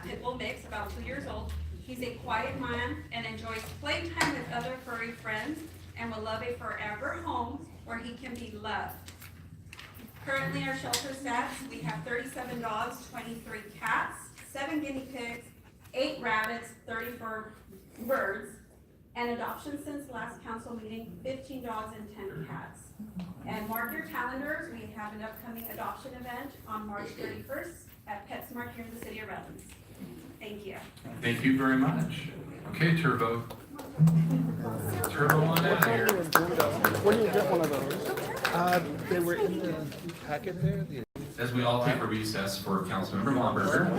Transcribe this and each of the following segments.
pit bull mix, about 2 years old. He's a quiet man and enjoys playtime with other furry friends and will love a forever home where he can be loved. Currently, our shelter stats, we have 37 dogs, 23 cats, 7 guinea pigs, 8 rabbits, 34 birds, and adoption since last council meeting, 15 dogs and 10 cats. And mark your calendars, we have an upcoming adoption event on March 31st at PetSmart here in the city of Redlands. Thank you. Thank you very much. Okay, Turbo. Turbo on out here. When do you get one of those? They were in the packet there. As we all take a recess for Councilmember Blomberger. Do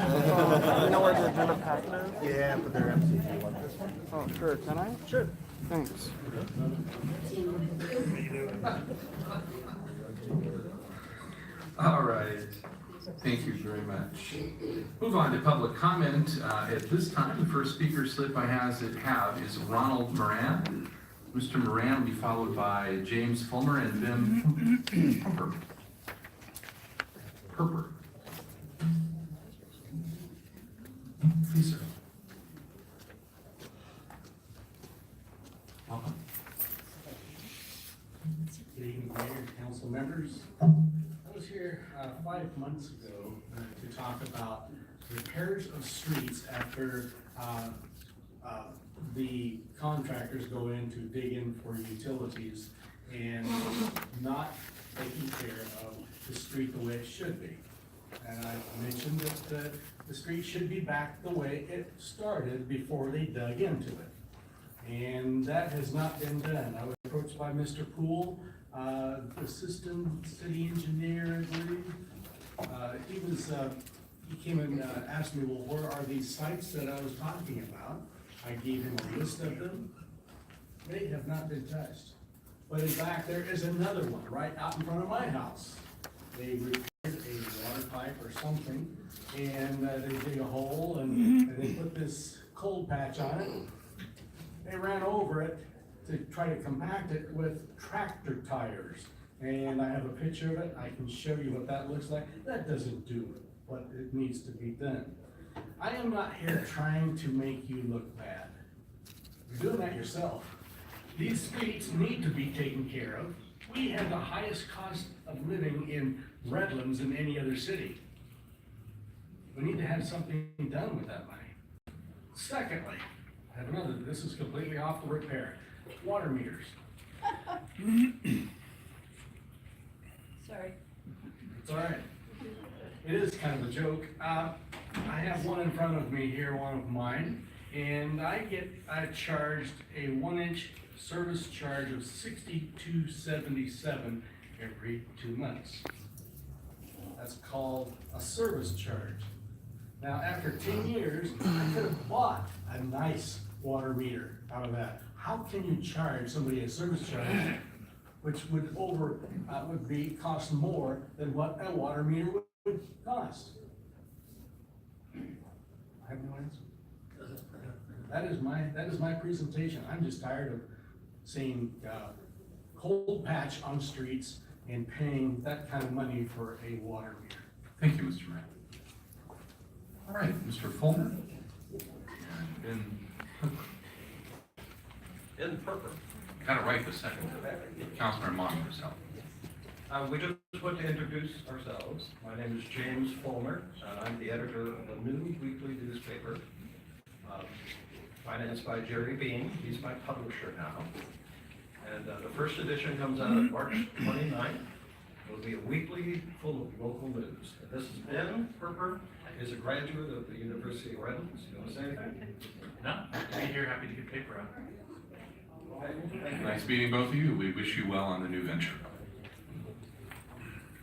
you know where the agenda packet is? Yeah, but they're empty. You want this one? Oh, sure. Can I? Sure. Thanks. All right. Thank you very much. Move on to public comment. At this time, the first speaker slip I have is Ronald Moran. Mr. Moran will be followed by James Fulmer and then Perper. Please, sir. Welcome. Good evening, Mayor and council members. I was here 5 months ago to talk about repairs of streets after the contractors go in to dig in for utilities and not taking care of the street the way it should be. And I mentioned that the street should be back the way it started before they dug into it. And that has not been done. I was approached by Mr. Poole, assistant city engineer, I believe. He came and asked me, well, where are these sites that I was talking about? I gave him a list of them. They have not been touched. But in fact, there is another one right out in front of my house. They repaired a water pipe or something, and they dig a hole and they put this cold patch on it. They ran over it to try to compact it with tractor tires. And I have a picture of it. I can show you what that looks like. That doesn't do what it needs to be done. I am not here trying to make you look bad. You're doing that yourself. These streets need to be taken care of. We have the highest cost of living in Redlands than any other city. We need to have something done with that money. Secondly, I have another, this is completely off the repair. Water meters. Sorry. It's all right. It is kind of a joke. I have one in front of me here, one of mine, and I get charged a 1-inch service charge of $62.77 every 2 months. That's called a service charge. Now, after 10 years, I could have bought a nice water meter out of that. How can you charge somebody a service charge which would cost more than what a water meter would cost? I have no answer. That is my presentation. I'm just tired of seeing cold patch on streets and paying that kind of money for a water meter. Thank you, Mr. Moran. All right, Mr. Fulmer. And In Perper. got it right this second. Councilmember Monty yourself. We just want to introduce ourselves. My name is James Fulmer, and I'm the editor of a new weekly newspaper, financed by Jerry Bean. He's my publisher now. And the first edition comes out on March 29th. It'll be a weekly full of local news. And this is Ben Perper. He's a graduate of the University of Redlands. You want to say anything? No, happy to be here, happy to get paper out. Nice meeting both of you. We wish you well on the new venture.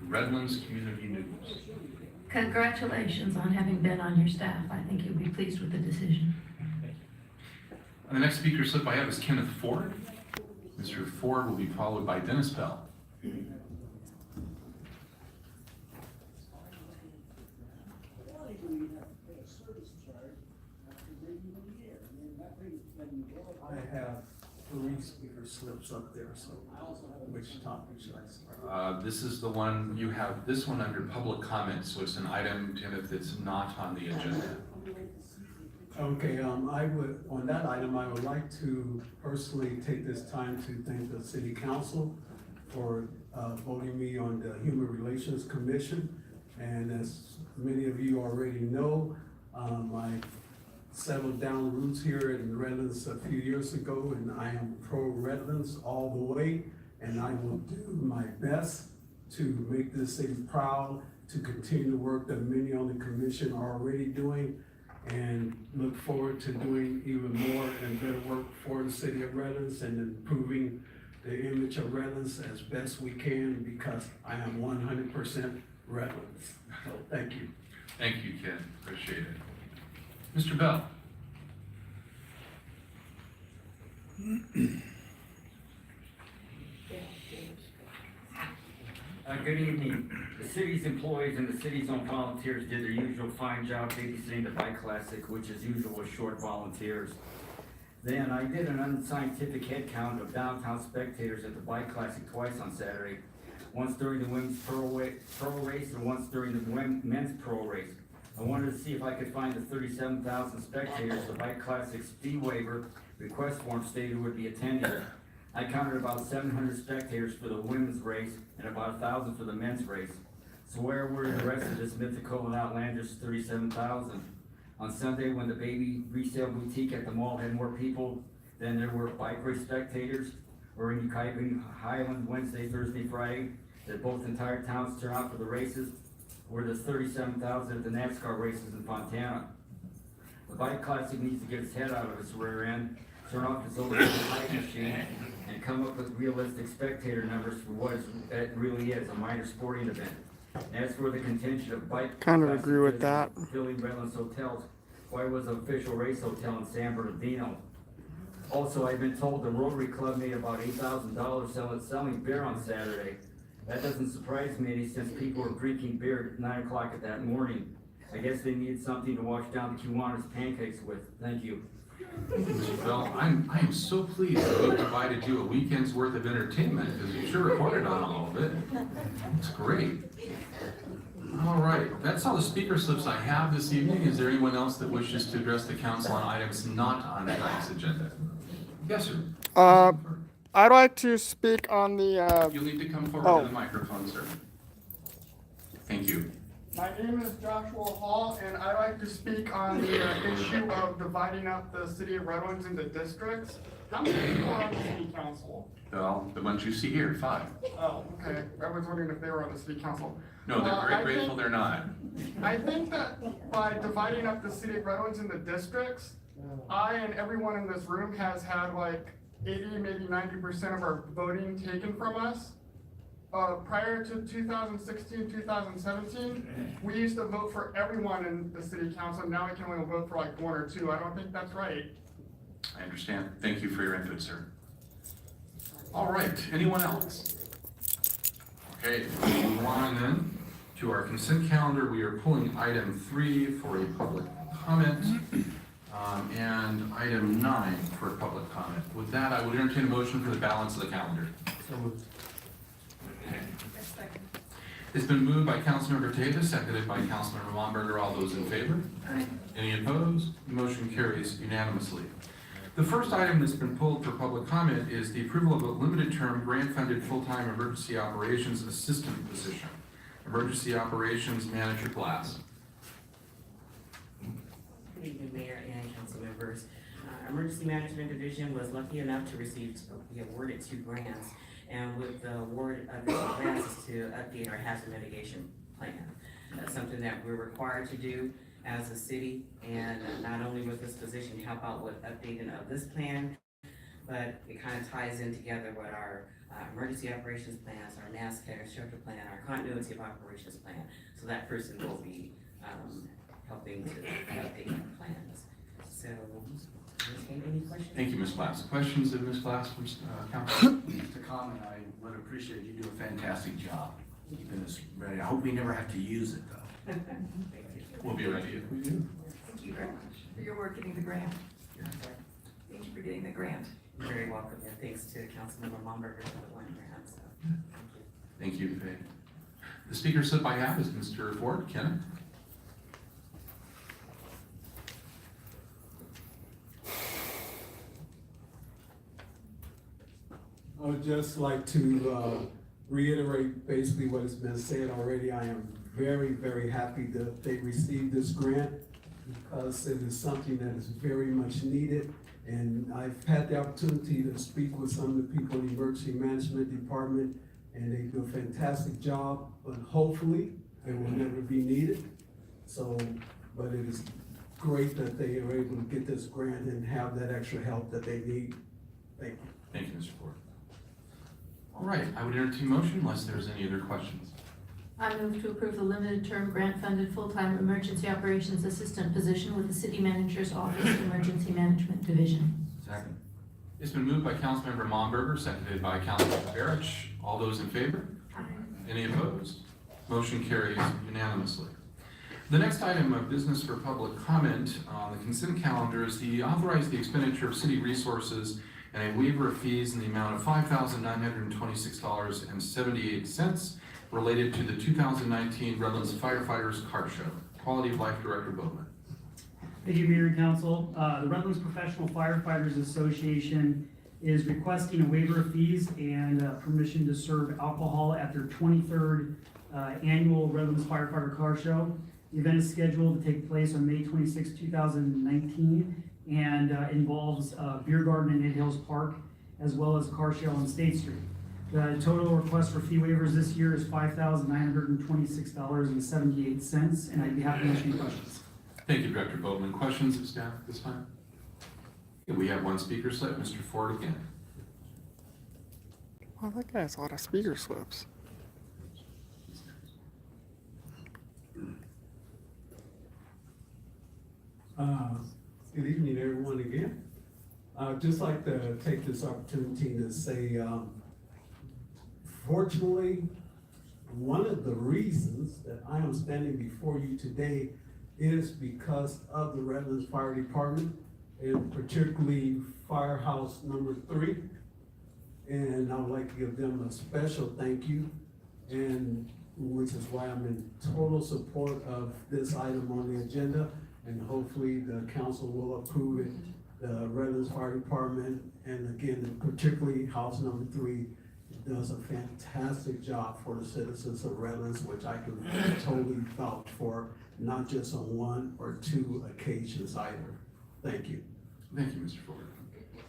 Redlands Community News. Congratulations on having been on your staff. I think you'll be pleased with the decision. And the next speaker slip I have is Kenneth Ford. Mr. Ford will be followed by Dennis Bell. I have 3 speakers speaker slips up there, so which topic should I start? This is the one, you have this one under public comment, so it's an item, Kenneth, that's not on the agenda. Okay, on that item, I would like to personally take this time to thank the city council for voting me on the Human Relations Commission. And as many of you already know, I settled down roots here in Redlands a few years ago, and I am pro Redlands all the way. And I will do my best to make this city proud, to continue the work that many on the commission are already doing, and look forward to doing even more and better work for the city of Redlands and improving the image of Redlands as best we can, because I am 100% Redlands. So thank you. Thank you, Ken, appreciate it. Mr. Bell? Good evening. The city's employees and the city's own volunteers did their usual fine job babysitting the Bike Classic, which as usual was short volunteers. Then I did an unscientific head count of downtown spectators at the Bike Classic twice on Saturday. Once during the women's pro race and once during the men's pro race. I wanted to see if I could find the 37,000 spectators the Bike Classic's fee waiver request form stated would be attending. I counted about 700 spectators for the women's race and about 1,000 for the men's race. So where were the rest of this mythical and outlandish 37,000? On Sunday, when the baby resale boutique at the mall had more people than there were bike race spectators, or in Ukiah Highland Wednesday, Thursday, Friday, that both entire towns turn out for the races, or the 37,000 at the NASCAR races in Fontana. The Bike Classic needs to get its head out of its rear end, turn off its overhead hype machine, and come up with realistic spectator numbers for what it really is, a minor sporting event. As for the contention of Bike Kind of Classic agree with that. Philly Redlands hotels, why was the official race hotel in San Bernardino? Also, I've been told the Rotary Club made about $8,000 selling beer on Saturday. That doesn't surprise me any since people were drinking beer at 9 o'clock that morning. I guess they needed something to wash down the Kiwanis pancakes with. Thank you. Mr. Bell, I am so pleased that we provided you a weekend's worth of entertainment, because you sure reported on all of it. It's great. All right, that's all the speaker slips I have this evening. Is there anyone else that wishes to address the council on items not on tonight's agenda? Yes, sir. I'd like to speak on the, You'll need to come forward to the microphone, sir. Thank you. my name is Joshua Hall, and I'd like to speak on the issue of dividing up the city of Redlands into districts. How many people are on the city council? Well, the ones you see here, 5. Oh, okay. I was wondering if they were on the city council. No, they're very I grateful think- they're not. I think that by dividing up the city of Redlands into districts, I and everyone in this room has had like 80, maybe 90% of our voting taken from us. Prior to 2016, 2017, we used to vote for everyone in the city council. Now we can only vote for like 1 or 2. I don't think that's right. I understand. Thank you for your input, sir. All right, anyone else? Okay, move on then to our consent calendar. We are pulling item 3 for a public comment, and item 9 for a public comment. With that, I would entertain a motion for the balance of the calendar. So moved. It's been moved by Councilmember Davis, seconded by Councilmember Momberger. All those in favor? Any opposed? Motion carries unanimously. The first item that's been pulled for public comment is the approval of a limited-term grant-funded full-time emergency operations assistant position. Emergency Operations Manager Glass. Good evening, Mayor and council members. Emergency Management Division was lucky enough to be awarded 2 grants. And with the award of the grants is to update our hazard mitigation plan. That's something that we're required to do as a city, and not only with this position help out with updating of this plan, but it kind of ties in together with our emergency operations plans, our NASCAR shelter plan, our continuity of operations plan. So that person will be helping to update our plans. So, any questions? Thank you, Ms. Glass. Questions of Ms. Glass from council? Just a comment, I would appreciate you do a fantastic job keeping this ready. I hope we never have to use it though. We'll be ready if we do. Thank you very much for your work getting the grant. Thank you for getting the grant. You're very welcome, and thanks to Councilmember Momberger for the one grant, so, thank you. Thank you, Faye. The speaker slip I have is Mr. Ford. Kenneth? I would just like to reiterate basically what has been said already. I am very, very happy that they received this grant because it is something that is very much needed. And I've had the opportunity to speak with some of the people in the emergency management department, and they do a fantastic job, but hopefully it will never be needed. So, but it is great that they are able to get this grant and have that extra help that they need. Thank you. Thank you, Mr. Ford. All right, I would entertain motion unless there's any other questions. I move to approve the limited term grant funded full-time emergency operations assistant position with the city manager's office emergency management division. Second. It's been moved by Councilmember Momberger, seconded by Councilmember Barrich. All those in favor? Any opposed? Motion carries unanimously. The next item of business for public comment on the consent calendar is the authorize the expenditure of city resources and a waiver of fees in the amount of $5,926.78 related to the 2019 Redlands Firefighters Car Show. Quality of Life Director Bowman. Thank you, Mayor and Council. The Redlands Professional Firefighters Association is requesting a waiver of fees and permission to serve alcohol at their 23rd annual Redlands Firefighter Car Show. The event is scheduled to take place on May 26, 2019, and involves Beer Garden in Ed Hills Park, as well as a car show on State Street. The total request for fee waivers this year is $5,926.78, and I'd be happy to answer any questions. Thank you, Director Bowman. Questions of staff at this time? Okay, we have one speaker slip, Mr. Ford again. Well, that guy has a lot of speaker slips. Good evening, everyone, again. I'd just like to take this opportunity to say, fortunately, one of the reasons that I am standing before you today is because of the Redlands Fire Department, and particularly Firehouse number 3. And I would like to give them a special thank you, and which is why I'm in total support of this item on the agenda. And hopefully the council will approve it. The Redlands Fire Department, and again, particularly House number 3, does a fantastic job for the citizens of Redlands, which I can totally vouch for, not just on 1 or 2 occasions either. Thank you. Thank you, Mr. Ford.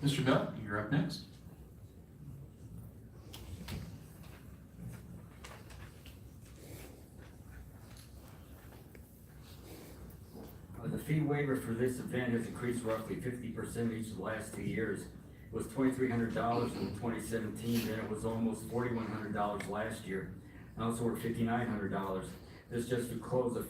Mr. Bell, you're up next. The fee waiver for this event has increased roughly 50% each of the last 2 years. It was $2,300 in 2017, then it was almost $4,100 last year. Now it's over $5,900. This just to close a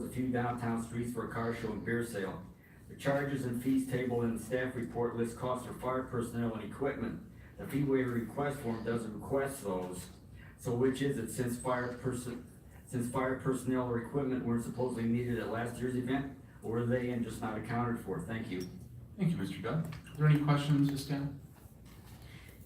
few downtown streets for a car show and beer sale. The charges and fees table in the staff report list costs for fire personnel and equipment. The fee waiver request form doesn't request those. So which is it, since fire personnel or equipment weren't supposedly needed at last year's event, or were they and just not accounted for? Thank you. Thank you, Mr. Bell. Are there any questions of staff?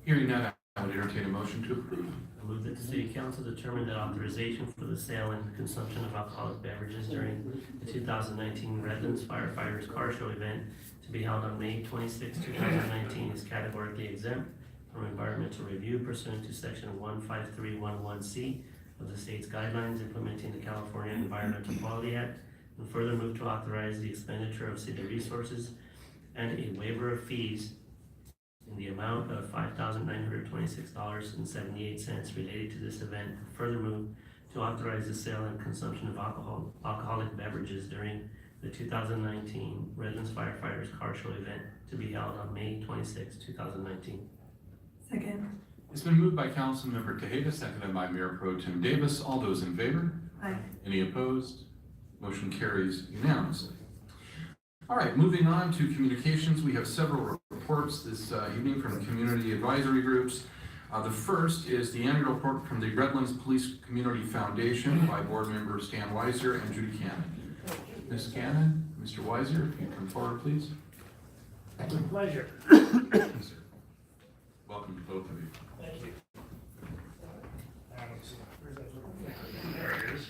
Hearing none, I would entertain a motion to approve. I move that the city council determine that authorization for the sale and consumption of alcoholic beverages during the 2019 Redlands Firefighters Car Show event to be held on May 26, 2019 is categorically exempt from environmental review pursuant to section 15311C of the state's guidelines implementing the California Environmental Quality Act, and further move to authorize the expenditure of city resources and a waiver of fees in the amount of $5,926.78 related to this event. Further move to authorize the sale and consumption of alcoholic beverages during the 2019 Redlands Firefighters Car Show event to be held on May 26, 2019. Second. It's been moved by Councilmember Tejeda, seconded by Mayor Pro Tem Davis. All those in favor? Aye. Any opposed? Motion carries unanimously. All right, moving on to communications. We have several reports this evening from community advisory groups. The first is the annual report from the Redlands Police Community Foundation by board members Stan Weiser and Judy Cannon. Ms. Cannon, Mr. Weiser, if you come forward, please. With pleasure. Welcome to both of you. Thank you. Where's that little thing? There it is.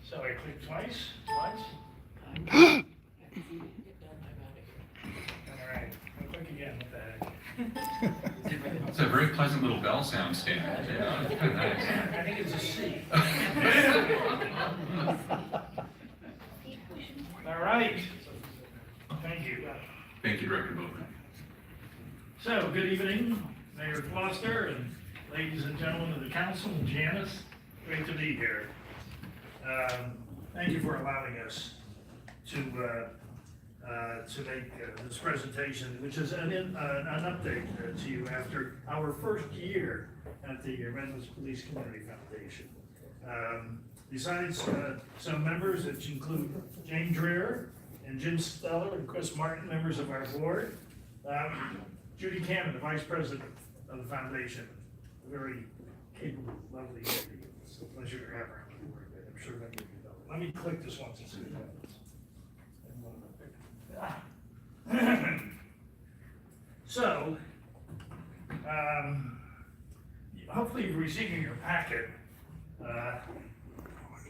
So I click twice. All right, I'll click again, what the heck? It's a very pleasant little bell sound stand. Yeah, it's kind of nice. I think it's a C. All right. Thank you. Thank you, Director Bowman. So, good evening, Mayor Foster and ladies and gentlemen of the council and Janice. Great to be here. Thank you for allowing us to make this presentation, which is an update to you after our first year at the Redlands Police Community Foundation. Besides some members, which include Jane Dreher and Jim Steller and Chris Martin, members of our board, Judy Cannon, the Vice President of the Foundation, a very capable, lovely lady. It's a pleasure to have her on board. I'm sure many of you know. Let me click this once and see what happens. So, hopefully you've received in your packet what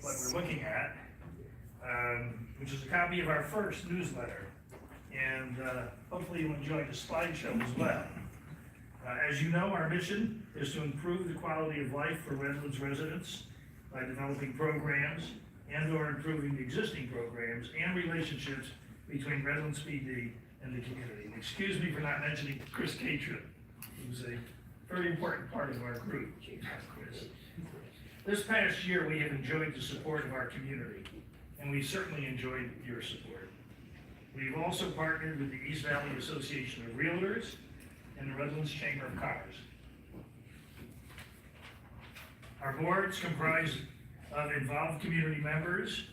we're looking at, which is a copy of our first newsletter. And hopefully you'll enjoy the slideshow as well. As you know, our mission is to improve the quality of life for Redlands residents by developing programs and/or improving the existing programs and relationships between Redlands PD and the community. And excuse me for not mentioning Chris Catron, who's a very important part of our group. Chris. This past year, we have enjoyed the support of our community, and we certainly enjoyed your support. We've also partnered with the East Valley Association of Realtors and the Redlands Chamber of Commerce. Our board's comprised of involved community members,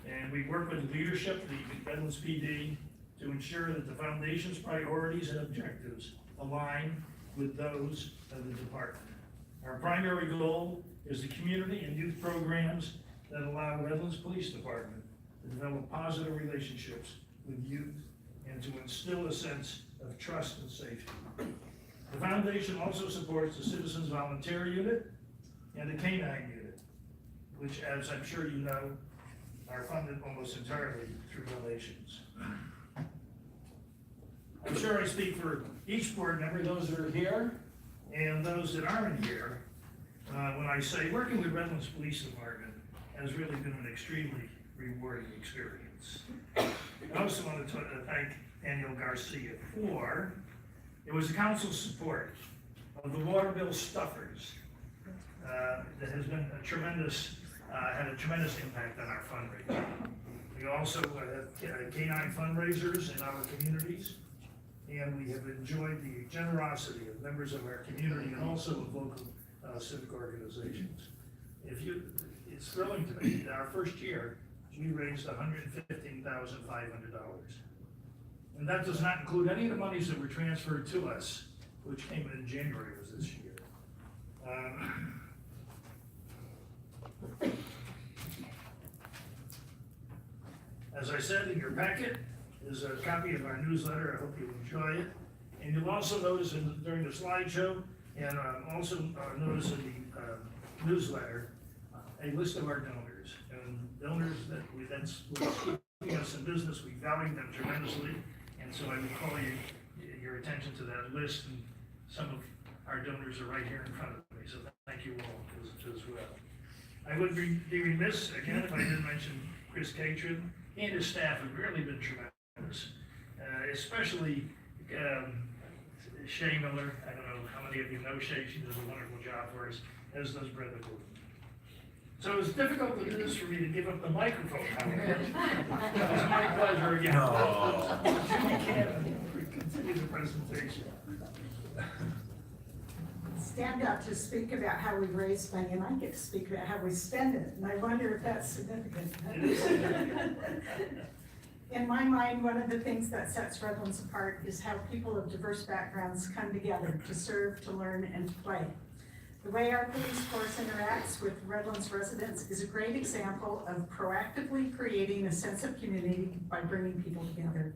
and we work with the leadership of the Redlands PD to ensure that the foundation's priorities and objectives align with those of the department. Our primary goal is the community and youth programs that allow Redlands Police Department to develop positive relationships with youth and to instill a sense of trust and safety. The foundation also supports the Citizens Volunteer Unit and the Canine Unit, which, as I'm sure you know, are funded almost entirely through donations. I'm sure I speak for each board member, those that are here and those that aren't here, when I say working with Redlands Police Department has really been an extremely rewarding experience. I also want to thank Daniel Garcia for, it was the council's support of the water bill stuffers that has been a tremendous, had a tremendous impact on our fundraising. We also have canine fundraisers in our communities, and we have enjoyed the generosity of members of our community and also of local civic organizations. It's thrilling to me that our first year, we raised $115,500. And that does not include any of the monies that were transferred to us, which came in January of this year. As I said, in your packet is a copy of our newsletter. I hope you enjoy it. And you'll also notice during the slideshow, and also notice in the newsletter, a list of our donors. And donors that's keeping us in business, we value them tremendously. And so I would call your attention to that list, and some of our donors are right here in front of me, so thank you all as well. I would be remiss, again, if I didn't mention Chris Catron and his staff have really been tremendous, especially Shay Miller. I don't know how many of you know Shay, she does a wonderful job for us, as does Brenda Gordon. So it's difficult to do this for me to give up the microphone. It's my pleasure again. No. Judy Cannon, continue the presentation. Stand up to speak about how we raise money, and I get to speak about how we spend it, and I wonder if that's significant. In my mind, one of the things that sets Redlands apart is how people of diverse backgrounds come together to serve, to learn, and to play. The way our police force interacts with Redlands residents is a great example of proactively creating a sense of community by bringing people together.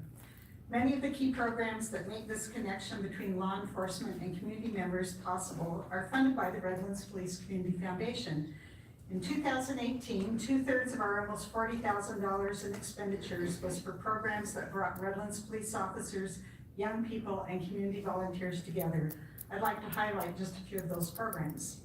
Many of the key programs that make this connection between law enforcement and community members possible are funded by the Redlands Police Community Foundation. In 2018, 2/3 of our almost $40,000 in expenditures was for programs that brought Redlands police officers, young people, and community volunteers together. I'd like to highlight just a few of those programs.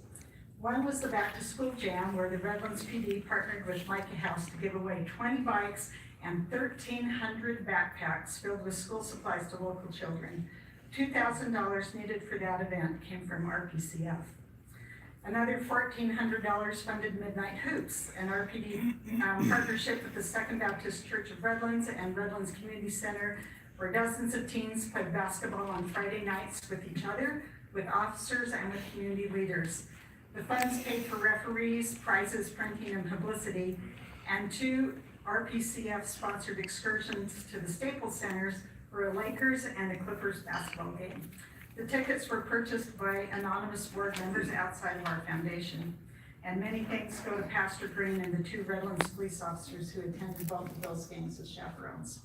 One was the Back to School Jam, where the Redlands PD partnered with Micah House to give away 20 bikes and 1,300 backpacks filled with school supplies to local children. $2,000 needed for that event came from RPCF. Another $1,400 funded Midnight Hoops, an RPD partnership with the Second Baptist Church of Redlands and Redlands Community Center, where dozens of teens played basketball on Friday nights with each other, with officers, and with community leaders. The funds paid for referees, prizes, printing, and publicity, and 2 RPCF-sponsored excursions to the Staples Centers for a Lakers and a Clippers basketball game. The tickets were purchased by anonymous board members outside of our foundation. And many thanks go to Pastor Green and the 2 Redlands police officers who attended both of those games as chaperones.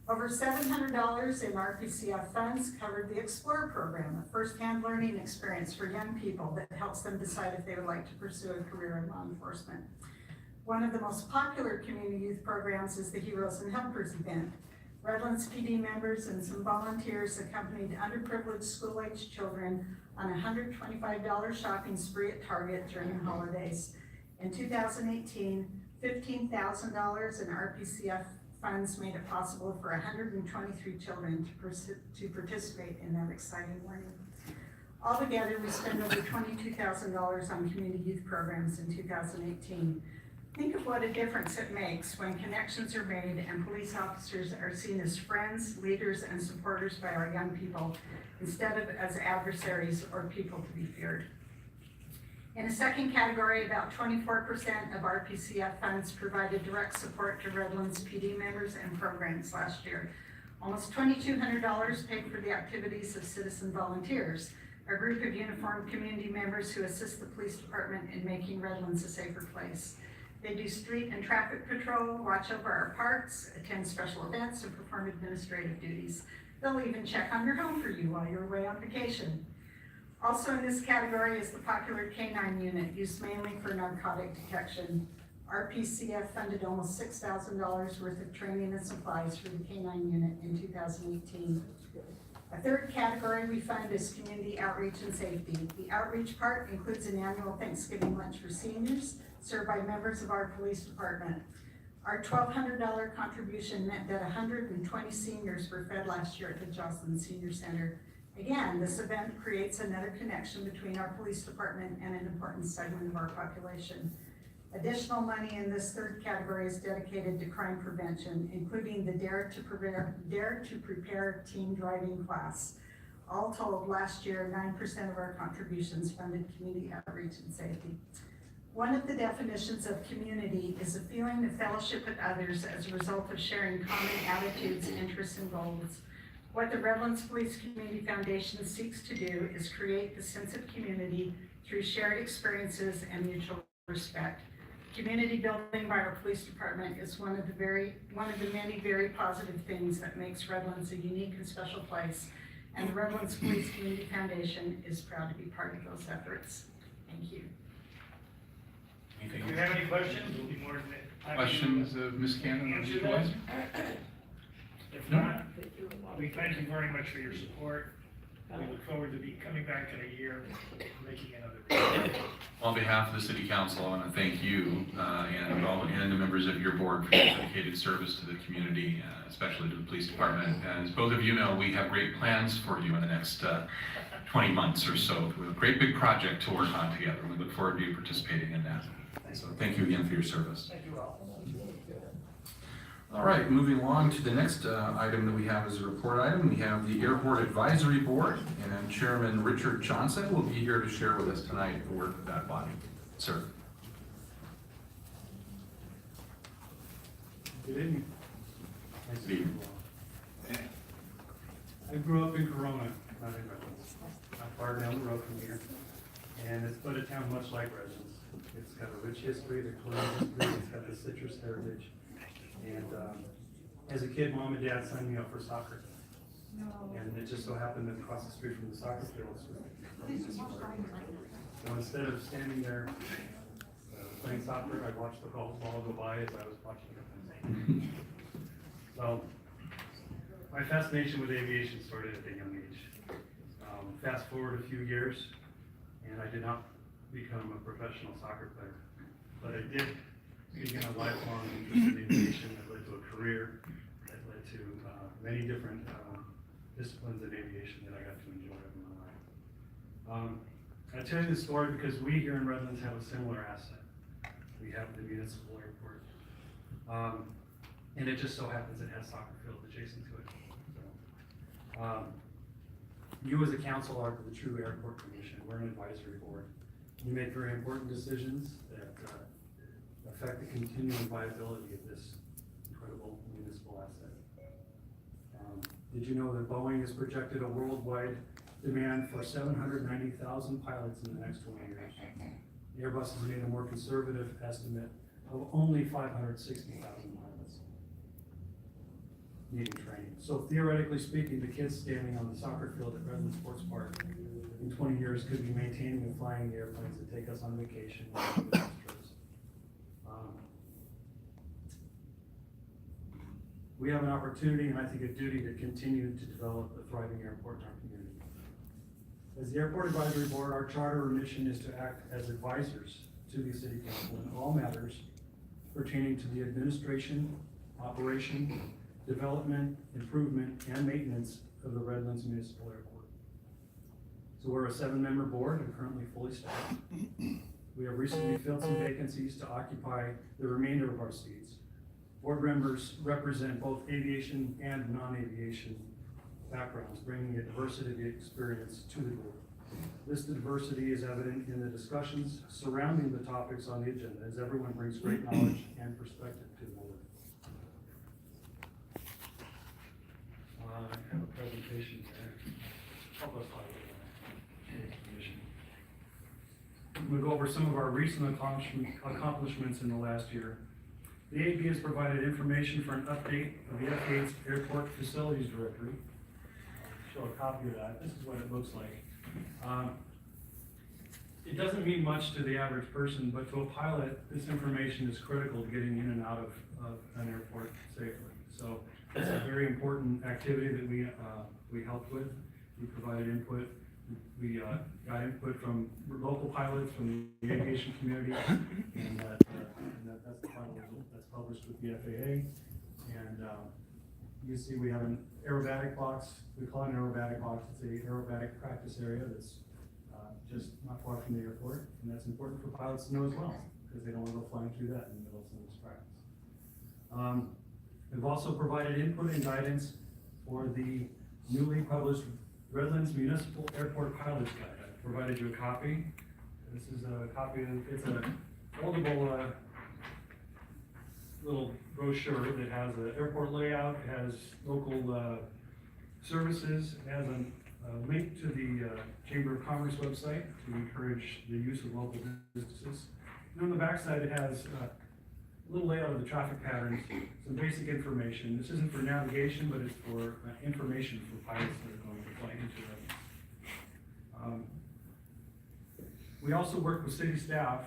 Over $700 in RPCF funds covered the Explore program, a first-hand learning experience for young people that helps them decide if they would like to pursue a career in law enforcement. One of the most popular community youth programs is the Heroes and Helpers event. Redlands PD members and some volunteers accompanied underprivileged school-aged children on a $125 shopping spree at Target during the holidays. In 2018, $15,000 in RPCF funds made it possible for 123 children to participate in that exciting learning. Altogether, we spent over $22,000 on community youth programs in 2018. Think of what a difference it makes when connections are made and police officers are seen as friends, leaders, and supporters by our young people, instead of as adversaries or people to be feared. In a second category, about 24% of RPCF funds provided direct support to Redlands PD members and programs last year. Almost $2,200 paid for the activities of citizen volunteers, a group of uniformed community members who assist the police department in making Redlands a safer place. They do street and traffic patrol, watch over our parks, attend special events, and perform administrative duties. They'll even check on your home for you while you're away on vacation. Also in this category is the popular K-9 unit, used mainly for narcotic detection. RPCF funded almost $6,000 worth of training and supplies for the K-9 unit in 2018. A third category we fund is community outreach and safety. The outreach part includes an annual Thanksgiving lunch for seniors, served by members of our police department. Our $1,200 contribution meant that 120 seniors were fed last year at the Jocelyn Senior Center. Again, this event creates another connection between our police department and an important segment of our population. Additional money in this third category is dedicated to crime prevention, including the Dare to Prepare team driving class. All told, last year, 9% of our contributions funded community outreach and safety. One of the definitions of community is a feeling of fellowship with others as a result of sharing common attitudes, interests, and goals. What the Redlands Police Community Foundation seeks to do is create the sense of community through shared experiences and mutual respect. Community building by our police department is one of the many very positive things that makes Redlands a unique and special place, and the Redlands Police Community Foundation is proud to be part of those efforts. Thank you. If you have any questions, we'll be more than happy to Questions of Ms. Cannon or answer Mr. them. Weiss? If not, we thank you very much for your support. We look forward to coming back in a year, making another. On behalf of the City Council, I want to thank you and the members of your board for your dedicated service to the community, especially to the police department. As both of you know, we have great plans for you in the next 20 months or so. We have a great big project to work on together. We look forward to you participating in that. So thank you again for your service. Thank you all. All right, moving along to the next item that we have as a report item. We have the Airport Advisory Board, and Chairman Richard Johnson will be here to share with us tonight the work of that body. Sir. Good evening. Nice to meet you. I grew up in Corona, not in Redlands. Not far down the road from here. And it's but a town much like Redlands. It's got a rich history, the colonial history, it's got the citrus heritage. And As a kid, mom and dad signed me up for soccer. No. And it just so happened that across the street from the soccer field was so instead of standing there playing soccer, I watched the ball go by as I was watching it. So my fascination with aviation started at a young age. Fast forward a few years, and I did not become a professional soccer player, but I did begin a lifelong interest in aviation that led to a career that led to many different disciplines in aviation that I got to enjoy in my life. I tell you this story because we here in Redlands have a similar asset. We have the municipal airport. And it just so happens it has soccer field adjacent to it. So, you as a council are the true airport commission. We're an advisory board. You make very important decisions that affect the continuing viability of this incredible municipal asset. Did you know that Boeing has projected a worldwide demand for 790,000 pilots in the next 20 years? Airbus has made a more conservative estimate of only 560,000 pilots needing training. So theoretically speaking, the kids standing on the soccer field at Redlands Sports Park in 20 years could be maintaining and flying the airplanes that take us on vacation. We have an opportunity and I think a duty to continue to develop a thriving airport in our community. As the Airport Advisory Board, our charter or mission is to act as advisors to the City Council in all matters pertaining to the administration, operation, development, improvement, and maintenance of the Redlands Municipal Airport. So we're a 7-member board and currently fully staffed. We have recently filled some vacancies to occupy the remainder of our seats. Board members represent both aviation and non-aviation backgrounds, bringing a diversity of experience to the board. This diversity is evident in the discussions surrounding the topics on the agenda, as everyone brings great knowledge and perspective to the board. I have a presentation there. Help us out with the commission. I'm going to go over some of our recent accomplishments in the last year. The AAB has provided information for an update of the FAA's Airport Facilities Directory. I'll show a copy of that. This is what it looks like. It doesn't mean much to the average person, but to a pilot, this information is critical to getting in and out of an airport safely. So it's a very important activity that we helped with. We provided input. We got input from local pilots, from the aviation community, and that's the final result that's published with the FAA. And you see we have an aerobatic box. We call it an aerobatic box. It's an aerobatic practice area that's just not far from the airport, and that's important for pilots to know as well, because they don't want to go flying through that in the middle of some of this practice. We've also provided input and guidance for the newly published Redlands Municipal Airport Pilots Guide. I provided you a copy. This is a copy of, it's a foldable little brochure that has an airport layout, it has local services, it has a link to the Chamber of Commerce website to encourage the use of local businesses. And on the back side, it has a little layout of the traffic patterns, some basic information. This isn't for navigation, but it's for information for pilots that are going to fly into it. We also work with city staff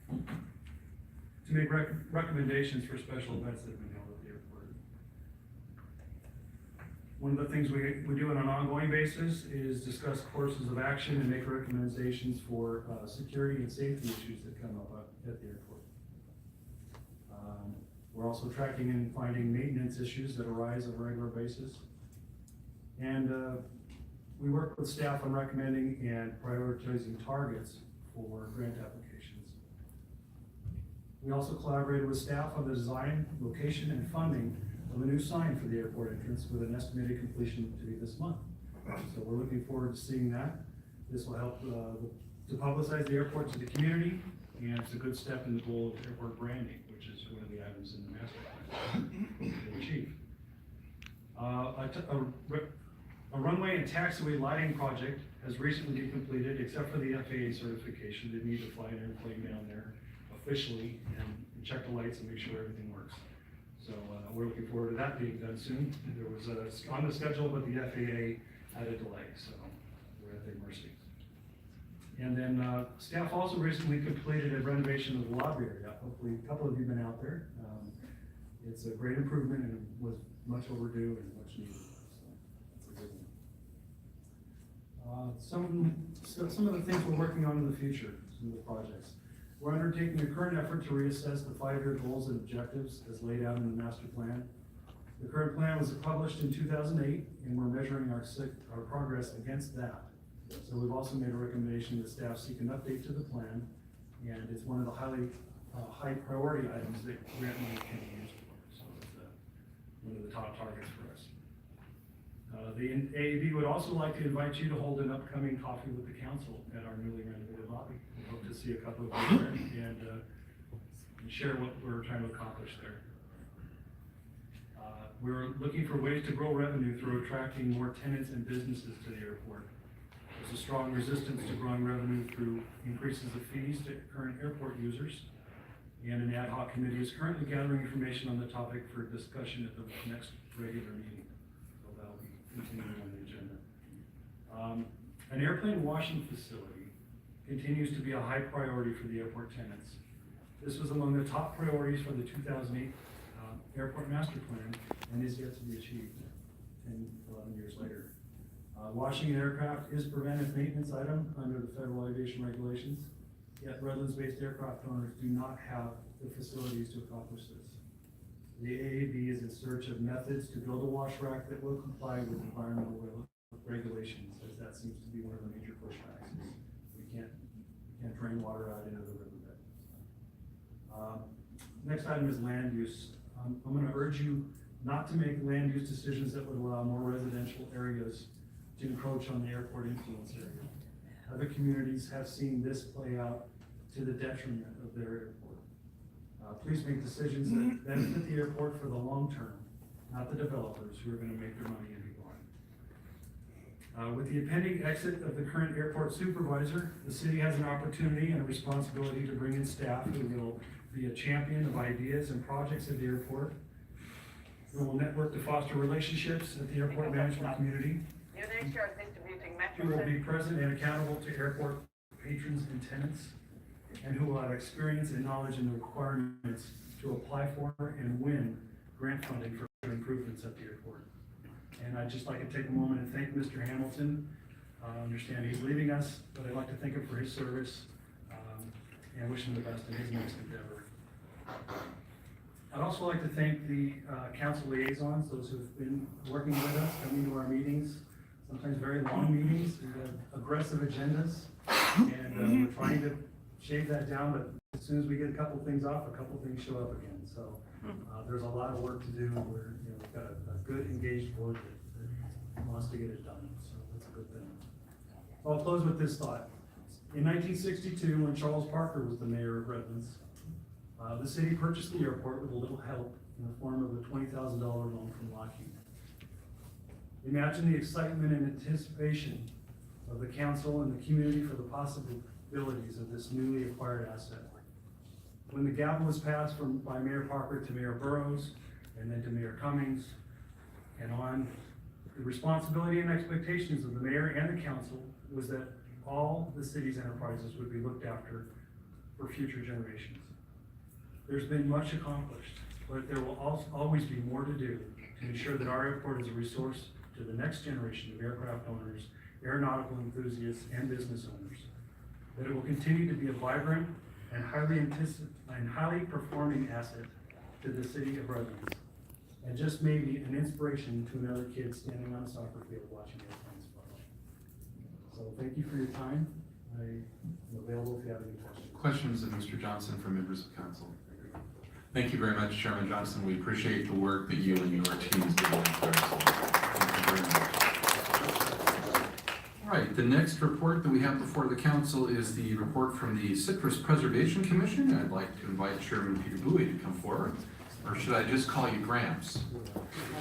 to make recommendations for special events that have been held at the airport. One of the things we do on an ongoing basis is discuss courses of action and make recommendations for security and safety issues that come up at the airport. We're also tracking and finding maintenance issues that arise on a regular basis. And we work with staff on recommending and prioritizing targets for grant applications. We also collaborated with staff on the design, location, and funding of a new sign for the airport entrance with an estimated completion to be this month. So we're looking forward to seeing that. This will help to publicize the airport to the community, and it's a good step in the goal of airport branding, which is one of the items in the master plan to achieve. A runway and taxiway lighting project has recently been completed, except for the FAA certification. They need to fly an airplane down there officially and check the lights and make sure everything works. So we're looking forward to that being done soon. There was on the schedule, but the FAA had a delay, so we're at their mercy. And then staff also recently completed a renovation of the lobby area. Hopefully, a couple of you have been out there. It's a great improvement and was much overdue and much needed. So it's a good one. Some of the things we're working on in the future, some of the projects. We're undertaking a current effort to reassess the 5-year goals and objectives as laid out in the master plan. The current plan was published in 2008, and we're measuring our progress against that. So we've also made a recommendation that staff seek an update to the plan, and it's one of the high priority items that grant money can be used for. So it's one of the top targets for us. The AAB would also like to invite you to hold an upcoming coffee with the council at our newly renovated lobby. We hope to see a couple of you there and share what we're trying to accomplish there. We're looking for ways to grow revenue through attracting more tenants and businesses to the airport. There's a strong resistance to growing revenue through increases of fees to current airport users. And an ad hoc committee is currently gathering information on the topic for discussion at the next regular meeting. So that'll be continuing on the agenda. An airplane washing facility continues to be a high priority for the airport tenants. This was among the top priorities for the 2008 airport master plan and is yet to be achieved 10, 11 years later. Washing an aircraft is a preventive maintenance item under the federal aviation regulations, yet Redlands-based aircraft owners do not have the facilities to accomplish this. The AAB is in search of methods to build a wash rack that will comply with environmental regulations, as that seems to be one of the major pushbacks. We can't drain water out into the riverbed. Next item is land use. I'm going to urge you not to make land use decisions that would allow more residential areas to encroach on the airport influence area. Other communities have seen this play out to the detriment of their airport. Please make decisions that benefit the airport for the long term, not the developers who are going to make their money and be gone. With the impending exit of the current airport supervisor, the city has an opportunity and a responsibility to bring in staff who will be a champion of ideas and projects at the airport. We will network to foster relationships at the airport management community. Who will be present and accountable to airport patrons and tenants, and who will have experience and knowledge in the requirements to apply for and win grant funding for improvements at the airport. And I'd just like to take a moment and thank Mr. Hamilton. I understand he's leaving us, but I'd like to thank him for his service and wish him the best in his next endeavor. I'd also like to thank the council liaisons, those who've been working with us, coming to our meetings, sometimes very long meetings. We have aggressive agendas, and we're trying to shave that down, but as soon as we get a couple things off, a couple things show up again. So there's a lot of work to do. We've got a good engaged board that wants to get it done, so that's a good thing. I'll close with this thought. In 1962, when Charles Parker was the mayor of Redlands, the city purchased the airport with a little help in the form of a $20,000 loan from Lockheed. Imagine the excitement and anticipation of the council and the community for the possibilities of this newly acquired asset. When the gavel was passed by Mayor Parker to Mayor Burrows, and then to Mayor Cummings, and on, the responsibility and expectations of the mayor and the council was that all the city's enterprises would be looked after for future generations. There's been much accomplished, but there will always be more to do to ensure that our airport is a resource to the next generation of aircraft owners, aeronautical enthusiasts, and business owners. That it will continue to be a vibrant and highly performing asset to the city of Redlands, and just maybe an inspiration to another kid standing on a soccer field watching airplanes fly. So thank you for your time. I'm available if you have any questions. Questions of Mr. Johnson from members of council? Thank you very much, Chairman Johnson. We appreciate the work that you and your teams do. Thank you very much. All right, the next report that we have before the council is the report from the Citrus Preservation Commission. I'd like to invite Chairman Peter Bowie to come forward Or should I just call you Gramps?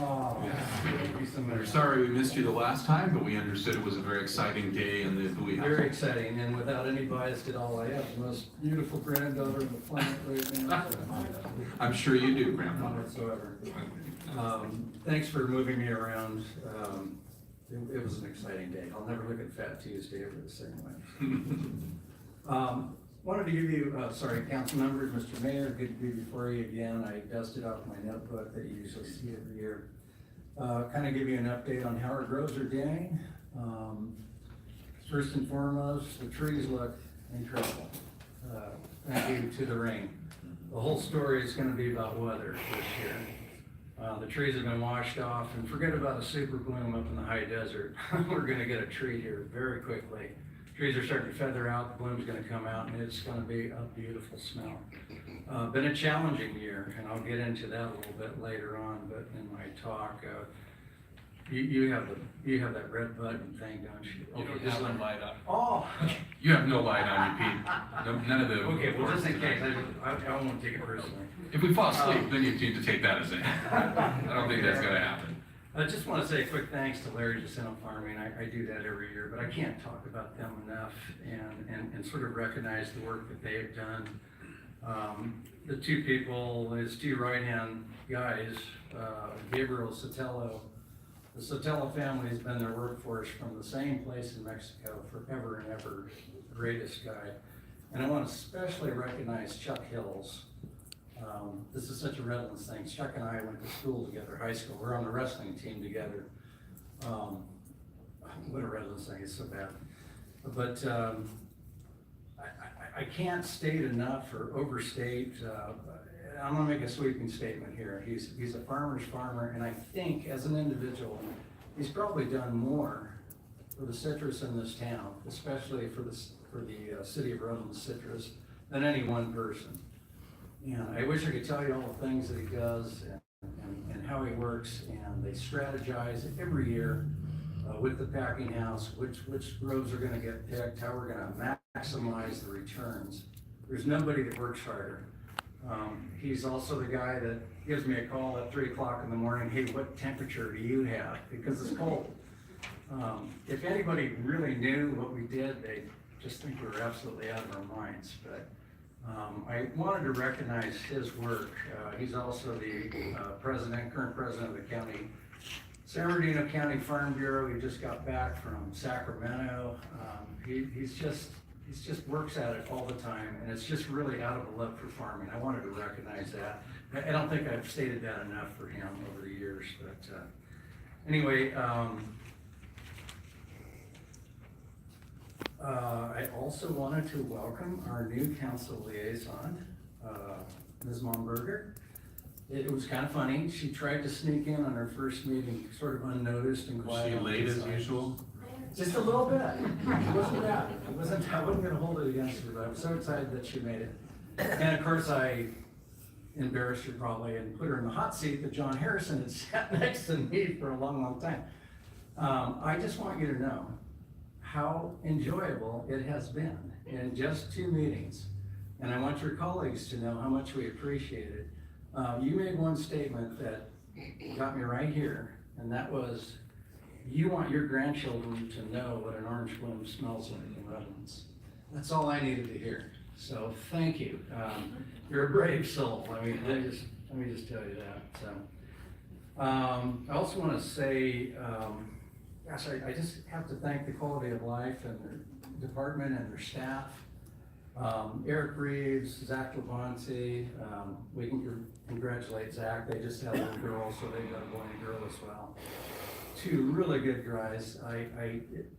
Oh, thank you so We're much. sorry we missed you the last time, but we understood it was a very exciting day in the Bowie house. Very exciting, and without any bias at all, I have the most beautiful granddaughter on the planet right now. I'm sure you do, None Grandpa. whatsoever. Thanks for moving me around. It was an exciting day. I'll never look at Fat Tuesday ever the same way. Wanted to give you, council members, Mr. Mayor, good to be before you again. I dusted off my notebook that you usually see every year. Kind of give you an update on how our groves are doing. First and foremost, the trees look incredible. Thank you to the rain. The whole story is gonna be about weather this year. The trees have been washed off, and forget about a super bloom up in the high desert. We're gonna get a treat here very quickly. Trees are starting to feather out, the bloom's gonna come out, and it's gonna be a beautiful smell. Been a challenging year, and I'll get into that a little bit later on, but in my talk, you have that red button thing, don't you? Okay, this one light up. Oh! You have no light on you, Pete. No, none of the. Okay, well, just in case, I won't take it personally. If we fall asleep, then you need to take that as a, I don't think that's gonna happen. I just want to say a quick thanks to Larry Jacinto Farming. I do that every year, but I can't talk about them enough and sort of recognize the work that they have done. The two people, his two right-hand guys, Gabriel Sotelo. The Sotelo family has been their workforce from the same place in Mexico forever and ever. Greatest guy. And I want to especially recognize Chuck Hills. This is such a Redlands thing. Chuck and I went to school together, high school. We're on the wrestling team together. What a Redlands thing, it's so bad. But I can't state enough or overstate. I'm gonna make a sweeping statement here. He's a farmer's farmer, and I think as an individual, he's probably done more for the citrus in this town, especially for the city of Redlands citrus, than any one person. And I wish I could tell you all the things that he does and how he works, and they strategize every year with the packing house, which groves are gonna get picked, how we're gonna maximize the returns. There's nobody that works harder. He's also the guy that gives me a call at 3 o'clock in the morning, hey, what temperature do you have? Because it's cold. If anybody really knew what we did, they'd just think we were absolutely out of our minds. But I wanted to recognize his work. He's also the current president of the county, San Bernardino County Farm Bureau. He just got back from Sacramento. He's just works at it all the time, and it's just really out of a love for farming. I wanted to recognize that. I don't think I've stated that enough for him over the years, but anyway, I also wanted to welcome our new council liaison, Ms. Momberger. It was kind of funny. She tried to sneak in on her first meeting, sort of unnoticed and Was quiet. she on the late as side. usual? Just a little bit. It wasn't bad. I wasn't gonna hold it against her, but I'm so excited that she made it. And of course, I embarrassed her probably and put her in the hot seat that John Harrison had sat next to me for a long, long time. I just want you to know how enjoyable it has been in just 2 meetings. And I want your colleagues to know how much we appreciate it. You made one statement that got me right here, and that was, you want your grandchildren to know what an orange bloom smells like in Redlands. That's all I needed to hear. So thank you. You're a brave soul. I mean, let me just tell you that. So, I also want to say, gosh, I just have to thank the Quality of Life and their department and their staff. Eric Reeves, Zach Labonte, we can congratulate Zach. They just had a little girl, so they've got a boy and a girl as well. 2 really good guys.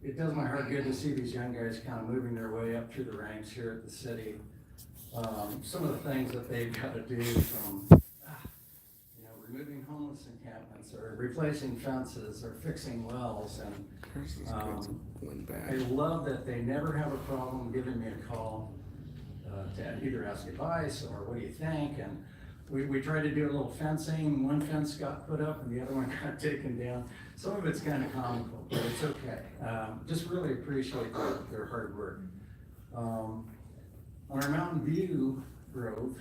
It does my heart good to see these young guys kind of moving their way up through the ranks here at the city. Some of the things that they've got to do, from removing homeless encampments, or replacing fences, or fixing wells, and I love that they never have a problem giving me a call to either ask advice or what do you think. And we tried to do a little fencing. One fence got put up and the other one got taken down. Some of it's kind of comical, but it's okay. Just really appreciate their hard work. On our Mountain View Grove,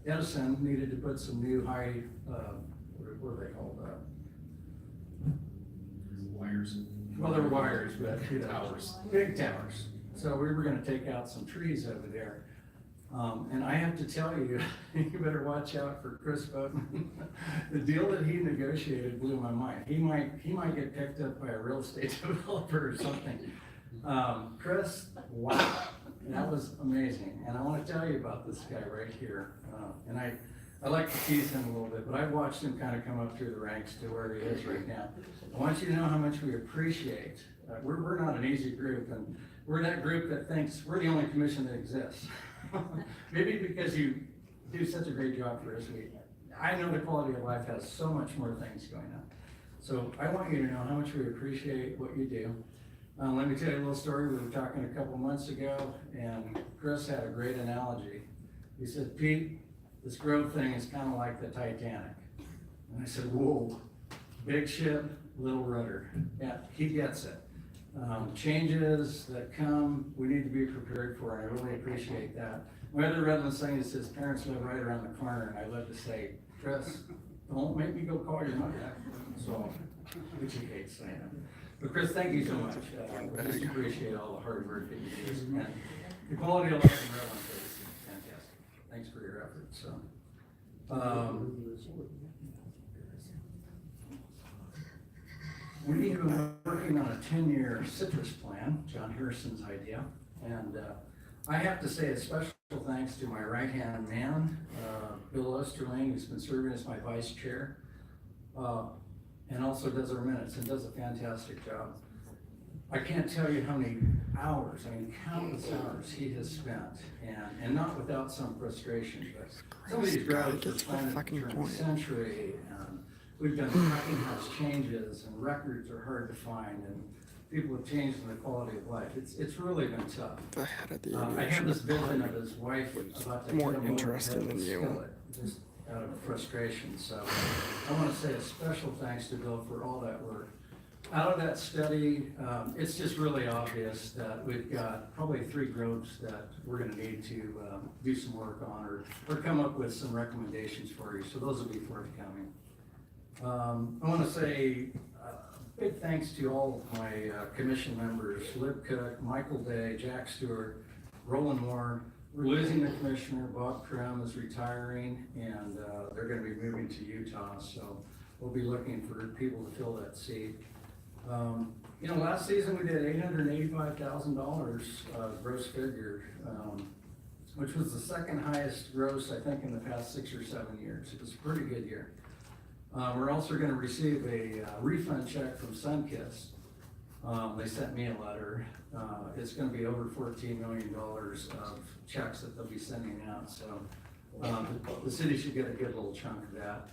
Edison needed to put some new high, what are they called? Wires. Well, they're wires, but towers, big towers. So we were gonna take out some trees over there. And I have to tell you, you better watch out for Chris Boatman. The deal that he negotiated blew my mind. He might get picked up by a real estate developer or something. Chris, wow, that was amazing. And I wanna tell you about this guy right here. And I like to tease him a little bit, but I've watched him kind of come up through the ranks to where he is right now. I want you to know how much we appreciate. We're not an easy group, and we're that group that thinks we're the only commission that exists. Maybe because you do such a great job for us. I know the quality of life has so much more things going on. So I want you to know how much we appreciate what you do. Let me tell you a little story. We were talking a couple months ago, and Chris had a great analogy. He said, Pete, this growth thing is kind of like the Titanic. And I said, whoa, big ship, little rudder. Yeah, he gets it. Changes that come, we need to be prepared for, and I really appreciate that. My other Redlands thing is his parents live right around the corner, and I love to say, Chris, don't make me go call your mother. So, which he hates saying it. But Chris, thank you so much. We just appreciate all the hard work that you do. And the quality of life in Redlands is fantastic. Thanks for your efforts. So, we have been working on a 10-year citrus plan, John Harrison's idea. And I have to say a special thanks to my right-hand man, Bill Osterling, who's been serving as my vice chair, and also does our minutes and does a fantastic job. I can't tell you how many hours, I mean countless hours he has spent, and not without some frustration, but some of these graduates are planted during the century, and we've done packing house changes, and records are hard to find, and people have changed in the quality of life. It's really been tough. I have this vision of his wife about to more interesting than you. Just out of frustration. So I want to say a special thanks to Bill for all that work. Out of that study, it's just really obvious that we've got probably 3 groves that we're going to need to do some work on or come up with some recommendations for you. So those will be forthcoming. I want to say big thanks to all of my commission members, Lib Cook, Michael Day, Jack Stewart, Roland Moore. We're losing the commissioner, Bob Crum is retiring, and they're going to be moving to Utah, so we'll be looking for people to fill that seat. You know, last season we did $885,000 gross figure, which was the second highest gross, I think, in the past 6 or 7 years. It was a pretty good year. We're also going to receive a refund check from Sunkist. They sent me a letter. It's going to be over $14 million of checks that they'll be sending out. So the city should get a good little chunk of that.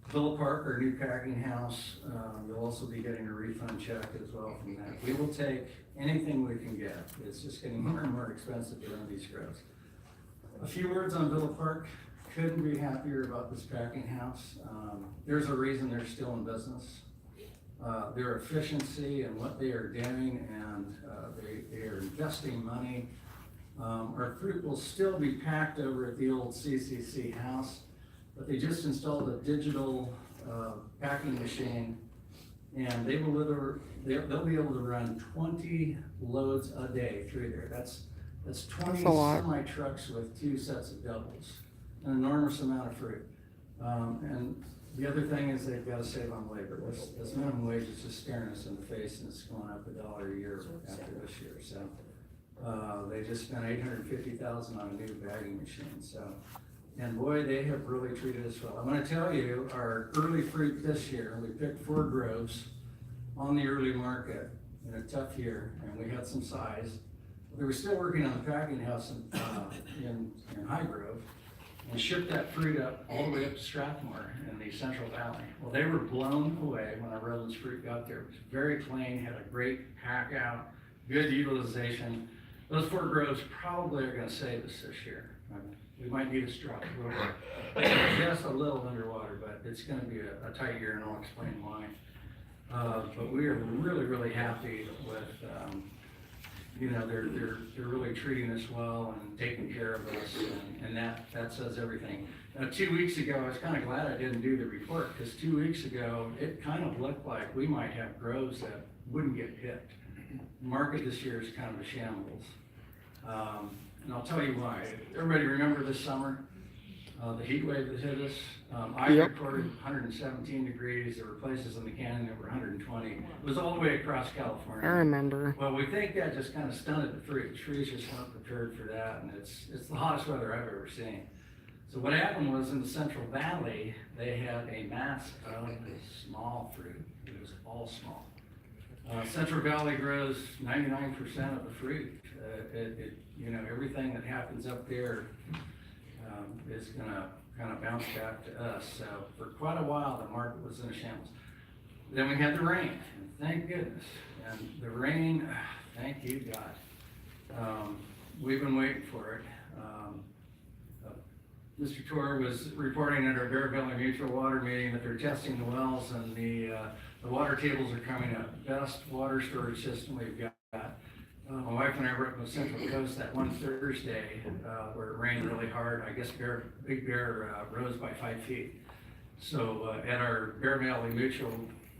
Villa Park, our new packing house, will also be getting a refund check as well from that. We will take anything we can get. It's just getting more and more expensive to run these groves. A few words on Villa Park. Couldn't be happier about this packing house. There's a reason they're still in business. Their efficiency and what they are doing, and they are investing money. Our fruit will still be packed over at the old CCC house, but they just installed a digital packing machine, and they'll be able to run 20 loads a day through there. That's 20 semi trucks with 2 sets of doubles. An enormous amount of fruit. And the other thing is they've got to save on labor. This minimum wage is just staring us in the face, and it's going up $1 a year after this year. So they just spent $850,000 on a new bagging machine. So, and boy, they have really treated us well. I'm going to tell you, our early fruit this year, we picked 4 groves on the early market in a tough year, and we had some size. They were still working on the packing house in High Grove, and shipped that fruit up all the way up to Strathmore in the Central Valley. Well, they were blown away when our Redlands fruit got there. It was very clean, had a great pack out, good utilization. Those 4 groves probably are going to save us this year. We might need a straw a little bit. Just a little underwater, but it's going to be a tight year, and I'll explain why. But we are really, really happy with you know, they're really treating us well and taking care of us, and that says everything. 2 weeks ago, I was kind of glad I didn't do the report, because 2 weeks ago, it kind of looked like we might have groves that wouldn't get picked. The market this year is kind of a shambles. And I'll tell you why. Everybody remember this summer, the heat wave that hit us? I recorded 117 degrees. There were places in the canyon that were 120. It was all the way across California. I remember. Well, we think that just kind of stunted the fruit. The trees just weren't prepared for that, and it's the hottest weather I've ever seen. So what happened was in the Central Valley, they had a mass of small fruit. It was all small. Central Valley grows 99% of the fruit. Everything that happens up there is gonna kind of bounce back to us. So for quite a while, the market was in a shambles. Then we had the rain, and thank goodness. And the rain, thank you God. We've been waiting for it. Mr. Torr was reporting at our Bear Valley Mutual Water meeting that they're testing the wells, and the water tables are coming up. Best water storage system we've got. My wife and I were up on the Central Coast that one Thursday where it rained really hard. I guess Big Bear rose by 5 feet. So at our Bear Valley Mutual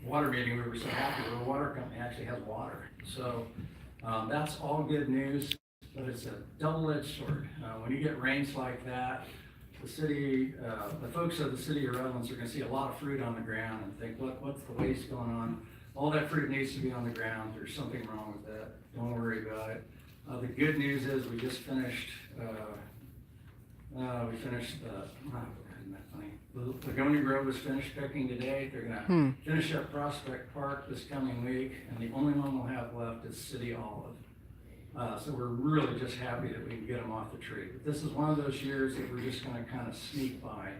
Water meeting, we were so happy our water company actually has water. So that's all good news, but it's a double-edged sword. When you get rains like that, the city, the folks of the city of Redlands are gonna see a lot of fruit on the ground and think, look, what's the waste going on? All that fruit needs to be on the ground. There's something wrong with that. Don't worry about it. The good news is we just finished, Lagonia Grove was finished picking today. They're gonna finish up Prospect Park this coming week, and the only one we'll have left is City Olive. So we're really just happy that we can get them off the tree. But this is one of those years that we're just gonna kind of sneak by.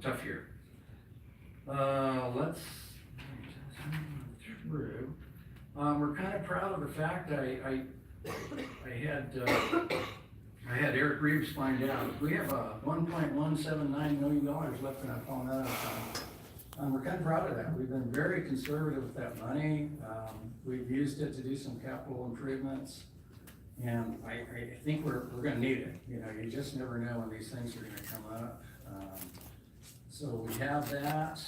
Tough year. We're kind of proud of the fact I had Eric Reeves find out we have $1.179 million left in our Palmetto fund. We're kind of proud of that. We've been very conservative with that money. We've used it to do some capital improvements, and I think we're going to need it. You just never know when these things are going to come up. So we have that.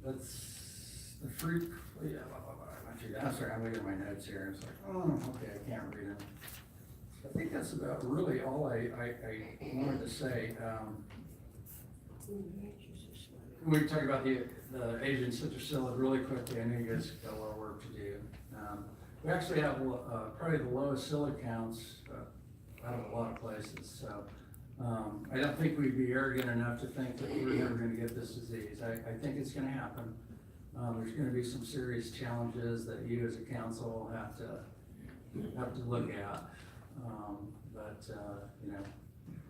The fruit, I'm sorry, I'm looking at my notes here. It's like, oh, okay, I can't read them. I think that's about really all I wanted to say. We talk about the Asian citrus salad really quickly. I know you guys got a lot of work to do. We actually have probably the lowest psyllid counts out of a lot of places. So I don't think we'd be arrogant enough to think that we're never going to get this disease. I think it's going to happen. There's going to be some serious challenges that you as a council have to look at. But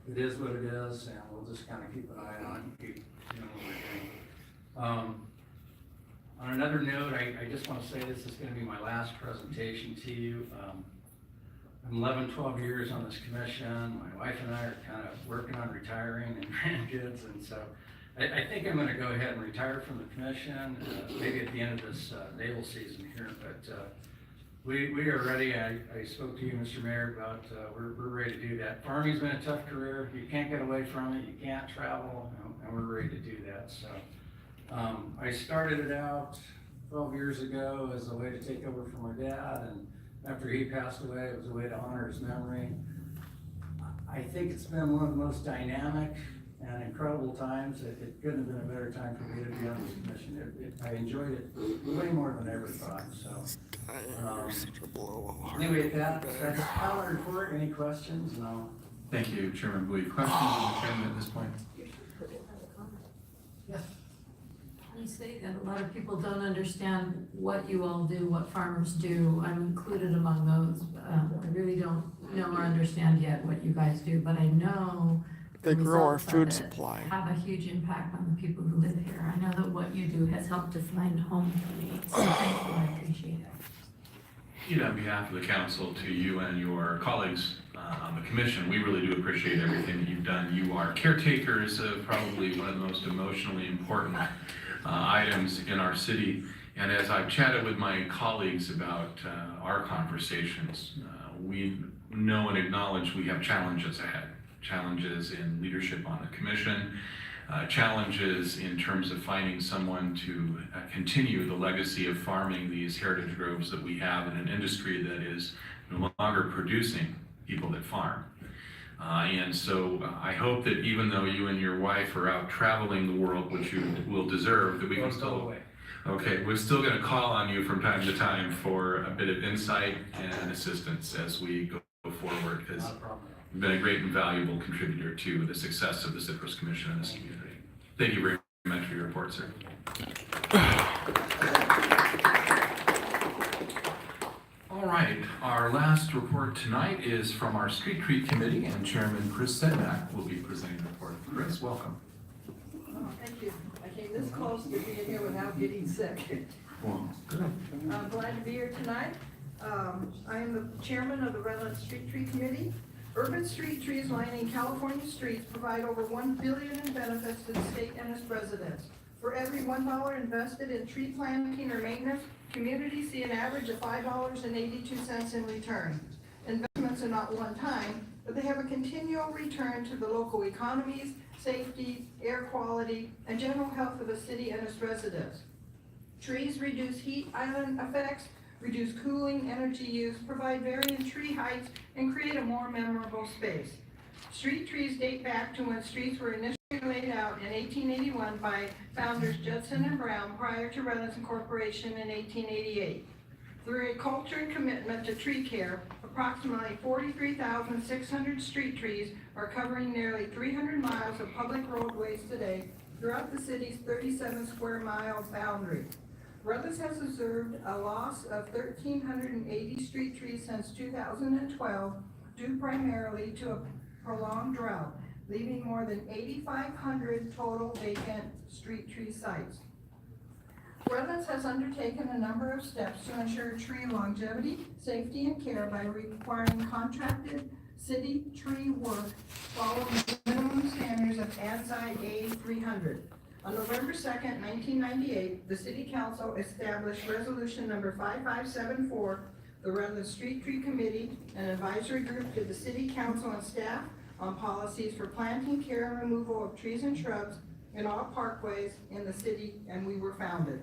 it is what it is, and we'll just kind of keep an eye on it and keep doing what we're doing. On another note, I just want to say this is going to be my last presentation to you. I'm 11, 12 years on this commission. My wife and I are kind of working on retiring and grandkids, and so I think I'm going to go ahead and retire from the commission, maybe at the end of this naval season here. But we are ready. I spoke to you, Mr. Mayor, about we're ready to do that. Farming's been a tough career. You can't get away from it. You can't travel, and we're ready to do that. So I started it out 12 years ago as a way to take over from my dad, and after he passed away, it was a way to honor his memory. I think it's been one of the most dynamic and incredible times. It couldn't have been a better time for me to be on this commission. I enjoyed it way more than I ever thought. So anyway, that's how I report. Any questions? No. Thank you, Chairman Bowie. Questions from the chairman at this point? Yes. You say that a lot of people don't understand what you all do, what farmers do. I'm included among those. I really don't know or understand yet what you guys do, but I know They grow our food results of it supply. have a huge impact on the people who live here. I know that what you do has helped to find homes for me. So thank you, I appreciate it. On behalf of the council, to you and your colleagues on the commission, we really do appreciate everything that you've done. You are caretakers of probably one of the most emotionally important items in our city. And as I've chatted with my colleagues about our conversations, we know and acknowledge we have challenges ahead. Challenges in leadership on the commission, challenges in terms of finding someone to continue the legacy of farming these heritage groves that we have in an industry that is no longer producing people that farm. And so I hope that even though you and your wife are out traveling the world, which you will deserve, that we can still, okay, we're still gonna call on you from time to time for a bit of insight and assistance as we go forward, because you've been a great and valuable contributor to the success of the Citrus Commission in this community. Thank you very much for your report, sir. All right, our last report tonight is from our Street Tree Committee, and Chairman Chris Sedmak will be presenting the report. Chris, welcome. Oh, thank you. I came this close to being here without getting sick. Well, good. I'm glad to be here tonight. I am the chairman of the Redlands Street Tree Committee. Urban street trees lining California streets provide over $1 billion in benefits to the state and its residents. For every $1 invested in tree planting or maintenance, communities see an average of $5.82 in return. Investments are not one time, but they have a continual return to the local economies, safety, air quality, and general health of the city and its residents. Trees reduce heat island effects, reduce cooling, energy use, provide varying tree heights, and create a more memorable space. Street trees date back to when streets were initially laid out in 1881 by founders Judson and Brown prior to Redlands Incorporation in 1888. Through a culture and commitment to tree care, approximately 43,600 street trees are covering nearly 300 miles of public roadways today throughout the city's 37 square mile boundary. Redlands has observed a loss of 1,380 street trees since 2012, due primarily to a prolonged drought, leaving more than 8,500 total vacant street tree sites. Redlands has undertaken a number of steps to ensure tree longevity, safety, and care by requiring contracted city tree work following minimum standards of ANSI A300. On November 2nd, 1998, the City Council established Resolution Number 5574, the Redlands Street Tree Committee, an advisory group to the City Council and staff on policies for planting, care, and removal of trees and shrubs in all parkways in the city, and we were founded.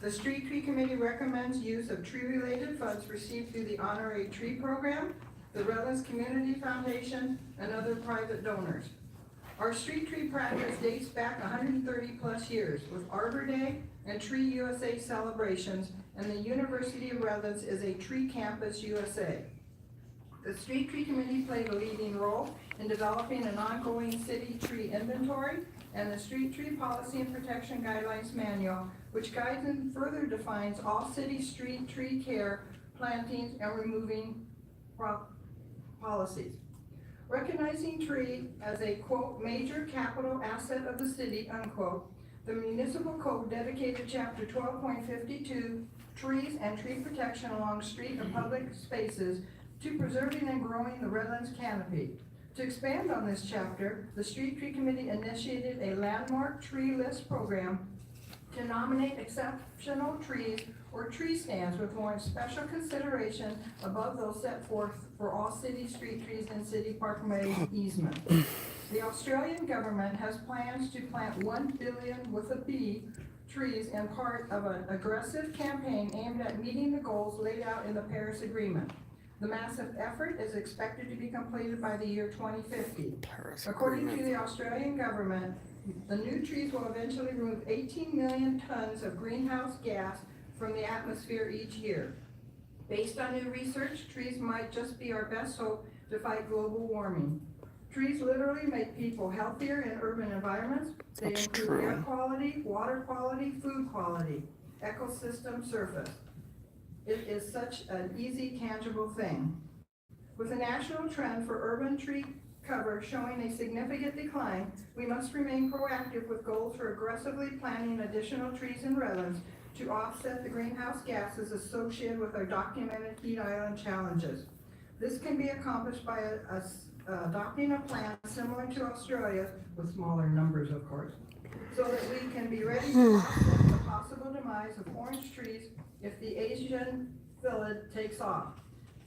The Street Tree Committee recommends use of tree-related funds received through the Honorary Tree Program, the Redlands Community Foundation, and other private donors. Our street tree practice dates back 130 plus years with Arbor Day and Tree USA celebrations, and the University of Redlands is a Tree Campus USA. The Street Tree Committee played a leading role in developing an ongoing city tree inventory and the Street Tree Policy and Protection Guidelines Manual, which guides and further defines all city street tree care, plantings, and removing policies. Recognizing tree as a, quote, major capital asset of the city, unquote, the municipal code dedicated chapter 12.52, trees and tree protection along street and public spaces, to preserving and growing the Redlands canopy. To expand on this chapter, the Street Tree Committee initiated a landmark tree list program to nominate exceptional trees or tree stands with more special consideration above those set forth for all city street trees and city parkway easement. The Australian government has plans to plant 1 billion with a B trees in part of an aggressive campaign aimed at meeting the goals laid out in the Paris Agreement. The massive effort is expected to be completed by the year 2050. According to the Australian government, the new trees will eventually remove 18 million tons of greenhouse gas from the atmosphere each year. Based on new research, trees might just be our best hope to fight global warming. Trees literally make people healthier in urban environments. They improve air quality, water quality, food quality, ecosystem surface. It is such an easy, tangible thing. With a national trend for urban tree cover showing a significant decline, we must remain proactive with goals for aggressively planting additional trees in Redlands to offset the greenhouse gases associated with our documented heat island challenges. This can be accomplished by adopting a plan similar to Australia, with smaller numbers of course, so that we can be ready to offset the possible demise of orange trees if the Asian phylid takes off.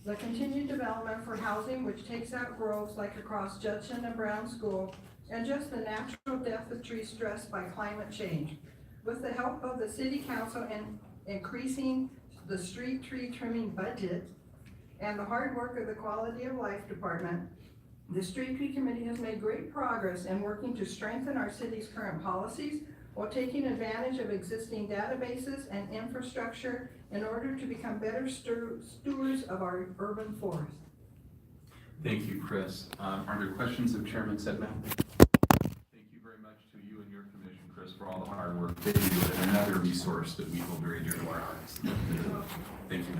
the continued development for housing which takes out groves like across Judson and Brown School, and just the natural death of trees stressed by climate change. With the help of the city council and increasing the street tree trimming budget and the hard work of the Quality of Life Department, the Street Tree Committee has made great progress in working to strengthen our city's current policies while taking advantage of existing databases and infrastructure in order to become better stewards of our urban forest. Thank you, Chris. Are there questions of Chairman Sedman? Thank you very much to you and your commission, Chris, for all the hard work that you do, and another resource that we hold very dear to our hearts. Thank you.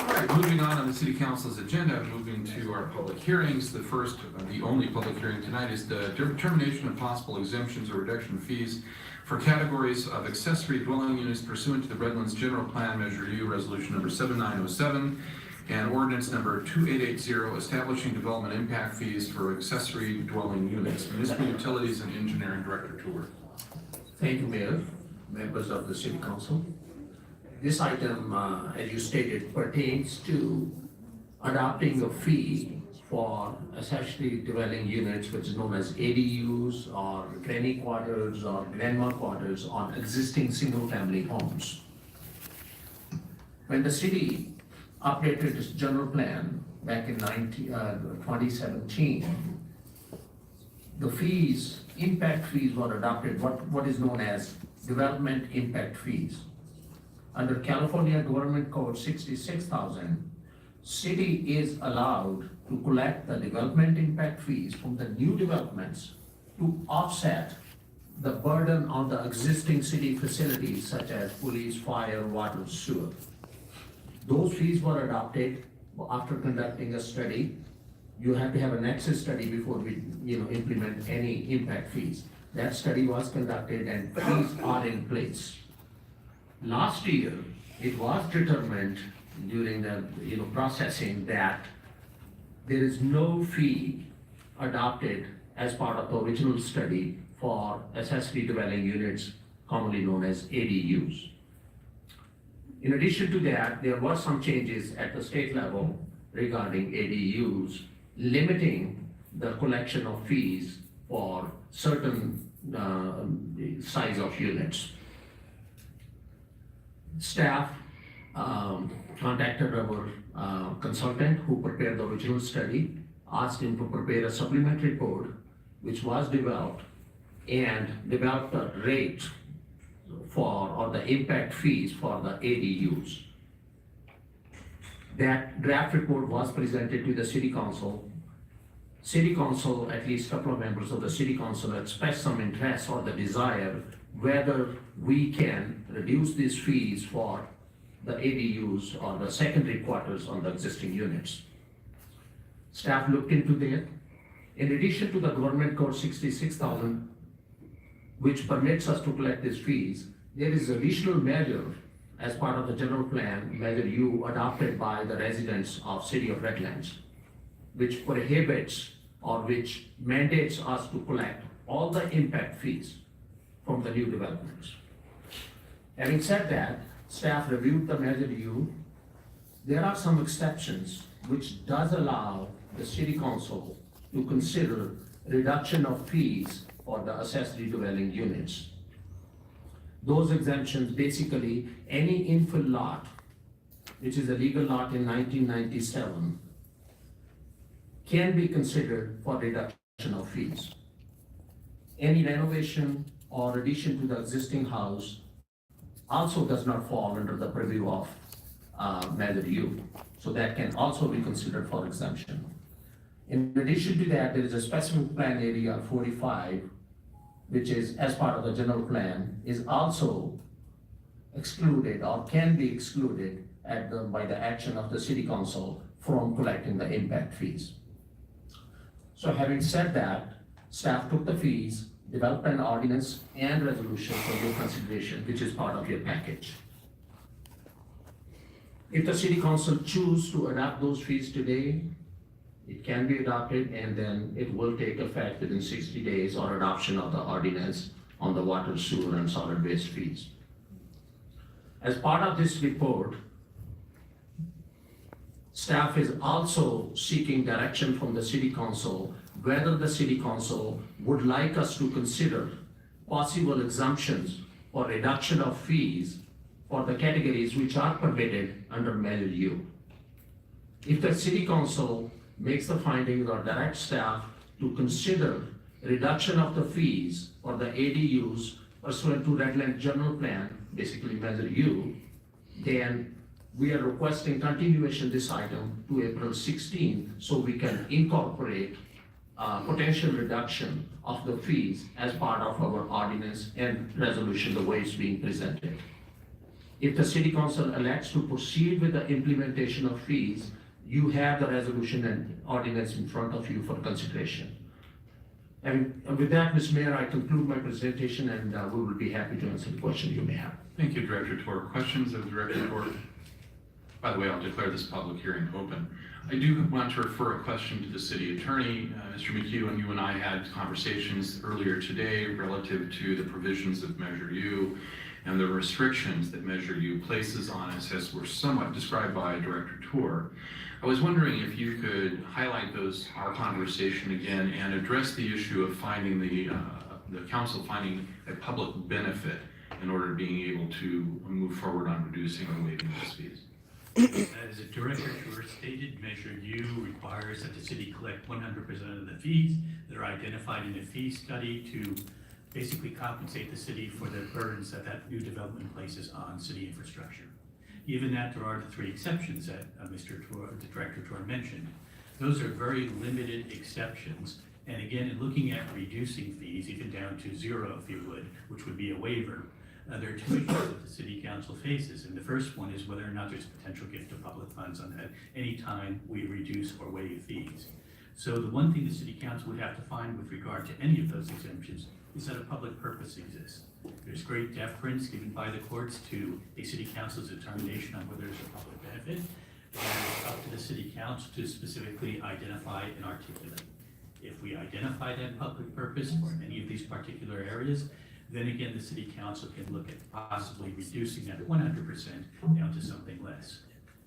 All right, moving on the City Council's agenda, moving to our public hearings. The first, the only public hearing tonight is the determination of possible exemptions or reduction of fees for categories of accessory dwelling units pursuant to the Redlands General Plan Measure U, Resolution number 7907, and ordinance number 2880, establishing development impact fees for accessory dwelling units. Municipal Utilities and Engineering Director Tour. Thank you, Mayor, members of the City Council. This item, as you stated, pertains to adopting a fee for accessory dwelling units, which is known as ADUs or granny quarters or grandma quarters on existing single-family homes. When the city updated its general plan back in 2017, the fees, impact fees were adopted, what is known as development impact fees. Under California Government Code 66,000, city is allowed to collect the development impact fees from the new developments to offset the burden on the existing city facilities such as police, fire, water, sewer. Those fees were adopted after conducting a study. You have to have a nexus study before we, implement any impact fees. That study was conducted and fees are in place. Last year, it was determined during the, processing that there is no fee adopted as part of the original study for accessory dwelling units, commonly known as ADUs. In addition to that, there were some changes at the state level regarding ADUs, limiting the collection of fees for certain size of units. Staff contacted our consultant who prepared the original study, asked him to prepare a supplementary report, which was developed, and developed a rate or the impact fees for the ADUs. That draft report was presented to the City Council. City Council, at least a couple of members of the City Council expressed some interest or the desire whether we can reduce these fees for the ADUs or the secondary quarters on the existing units. Staff looked into that. In addition to the Government Code 66,000, which permits us to collect these fees, there is additional measure as part of the general plan, Measure U, adopted by the residents of City of Redlands, which prohibits or which mandates us to collect all the impact fees from the new developments. Having said that, staff reviewed the Measure U. There are some exceptions which does allow the City Council to consider reduction of fees for the accessory dwelling units. Those exemptions, basically, any infill lot, which is a legal lot in 1997, can be considered for reduction of fees. Any renovation or addition to the existing house also does not fall under the purview of Measure U. So that can also be considered for exemption. In addition to that, there is a specific plan area 45, which is as part of the general plan, is also excluded or can be excluded by the action of the City Council from collecting the impact fees. So having said that, staff took the fees, developed an ordinance and resolution for your consideration, which is part of your package. If the City Council choose to adopt those fees today, it can be adopted and then it will take effect within 60 days or adoption of the ordinance on the water, sewer, and solid waste fees. As part of this report, staff is also seeking direction from the city council whether the city council would like us to consider possible exemptions or reduction of fees for the categories which are permitted under Measure U. If the city council makes the findings or directs staff to consider reduction of the fees for the ADUs pursuant to Redlands General Plan, basically Measure U, then we are requesting continuation this item to April 16 so we can incorporate potential reduction of the fees as part of our ordinance and resolution the way it's being presented. If the city council elects to proceed with the implementation of fees, you have the resolution and ordinance in front of you for consideration. And with that, Ms. Mayor, I conclude my presentation and we will be happy to answer the questions you may have. Thank you, Director Tor. Questions of Director Tor? By the way, I'll declare this public hearing open. I do want to refer a question to the city attorney. Mr. McHugh, you and I had conversations earlier today relative to the provisions of Measure U and the restrictions that Measure U places on us as were somewhat described by Director Tor. I was wondering if you could highlight our conversation again and address the issue of finding the council finding a public benefit in order to being able to move forward on reducing or waiving those fees. As the Director Tor stated, Measure U requires that the city collect 100% of the fees that are identified in the fee study to basically compensate the city for the burdens that that new development places on city infrastructure. Given that there are the three exceptions that the Director Tor mentioned, those are very limited exceptions. And again, in looking at reducing fees, even down to zero if you would, which would be a waiver, there are two issues that the city council faces. And the first one is whether or not there's potential gift of public funds on that any time we reduce or waive fees. So the one thing the city council would have to find with regard to any of those exemptions is that a public purpose exists. There's great deference given by the courts to a city council's determination on whether there's a public benefit. And it's up to the city council to specifically identify and articulate. If we identify that public purpose for any of these particular areas, then again, the city council can look at possibly reducing that 100% down to something less.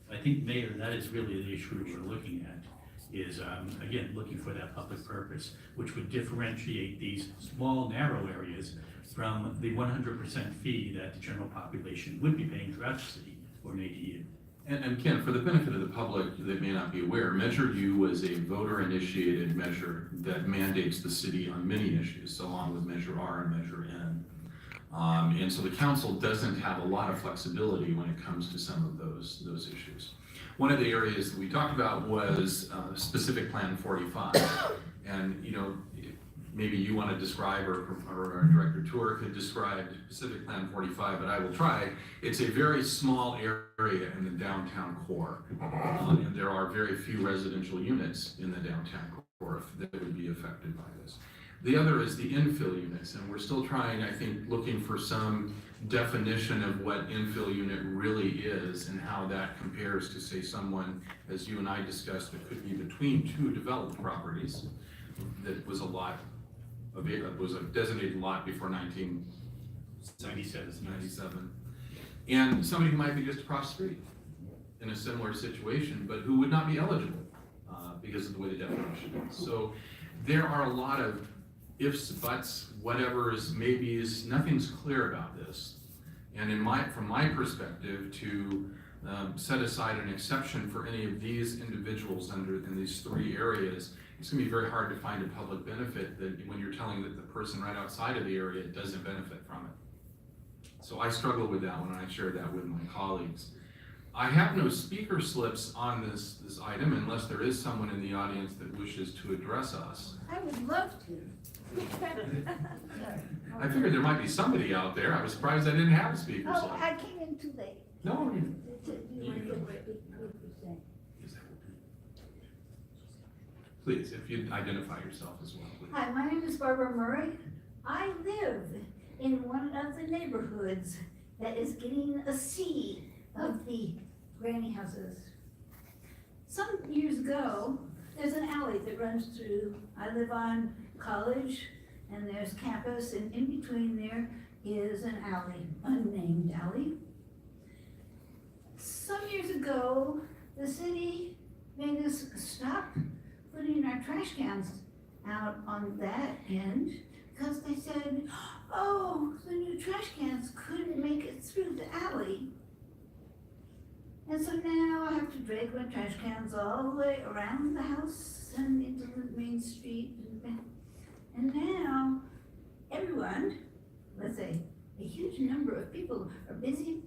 I think, Mayor, that is really the issue we're looking at, is again, looking for that public purpose, which would differentiate these small, narrow areas from the 100% fee that the general population would be paying throughout the city for an ADU. And Ken, for the benefit of the public that may not be aware, Measure U was a voter-initiated measure that mandates the city on many issues, along with Measure R and Measure N. And so the council doesn't have a lot of flexibility when it comes to some of those issues. One of the areas that we talked about was specific Plan 45. And, maybe you want to describe, or our Director Tor could describe Pacific Plan 45, but I will try. It's a very small area in the downtown core, and there are very few residential units in the downtown core that would be affected by this. The other is the infill units, and we're still trying, I think, looking for some definition of what infill unit really is and how that compares to, say, someone, as you and I discussed, that could be between two developed properties that was was a designated lot before 1997, and somebody who might be just across the street in a similar situation, but who would not be eligible because of the way the definition is. So there are a lot of ifs, buts, whatever's, maybes. Nothing's clear about this. And from my perspective, to set aside an exception for any of these individuals in these three areas, it's going to be very hard to find a public benefit that when you're telling that the person right outside of the area doesn't benefit from it. So I struggle with that when I share that with my colleagues. I have no speaker slips on this item unless there is someone in the audience that wishes to address us. I would love to. I figured there might be somebody out there. I was surprised I didn't have a speaker slip. Oh, I came in too late. No, please, if you'd identify yourself as well, please. Hi, my name is Barbara Murray. I live in one of the neighborhoods that is getting a C of the granny houses. Some years ago, there's an alley that runs through. I live on College, and there's campus, and in between there is an alley, unnamed alley. some years ago, the city made us stop putting our trash cans out on that end because they said, oh, the new trash cans couldn't make it through the alley. And so now I have to drag my trash cans all the way around the house and into the main street. And now everyone, let's say a huge number of people, are busy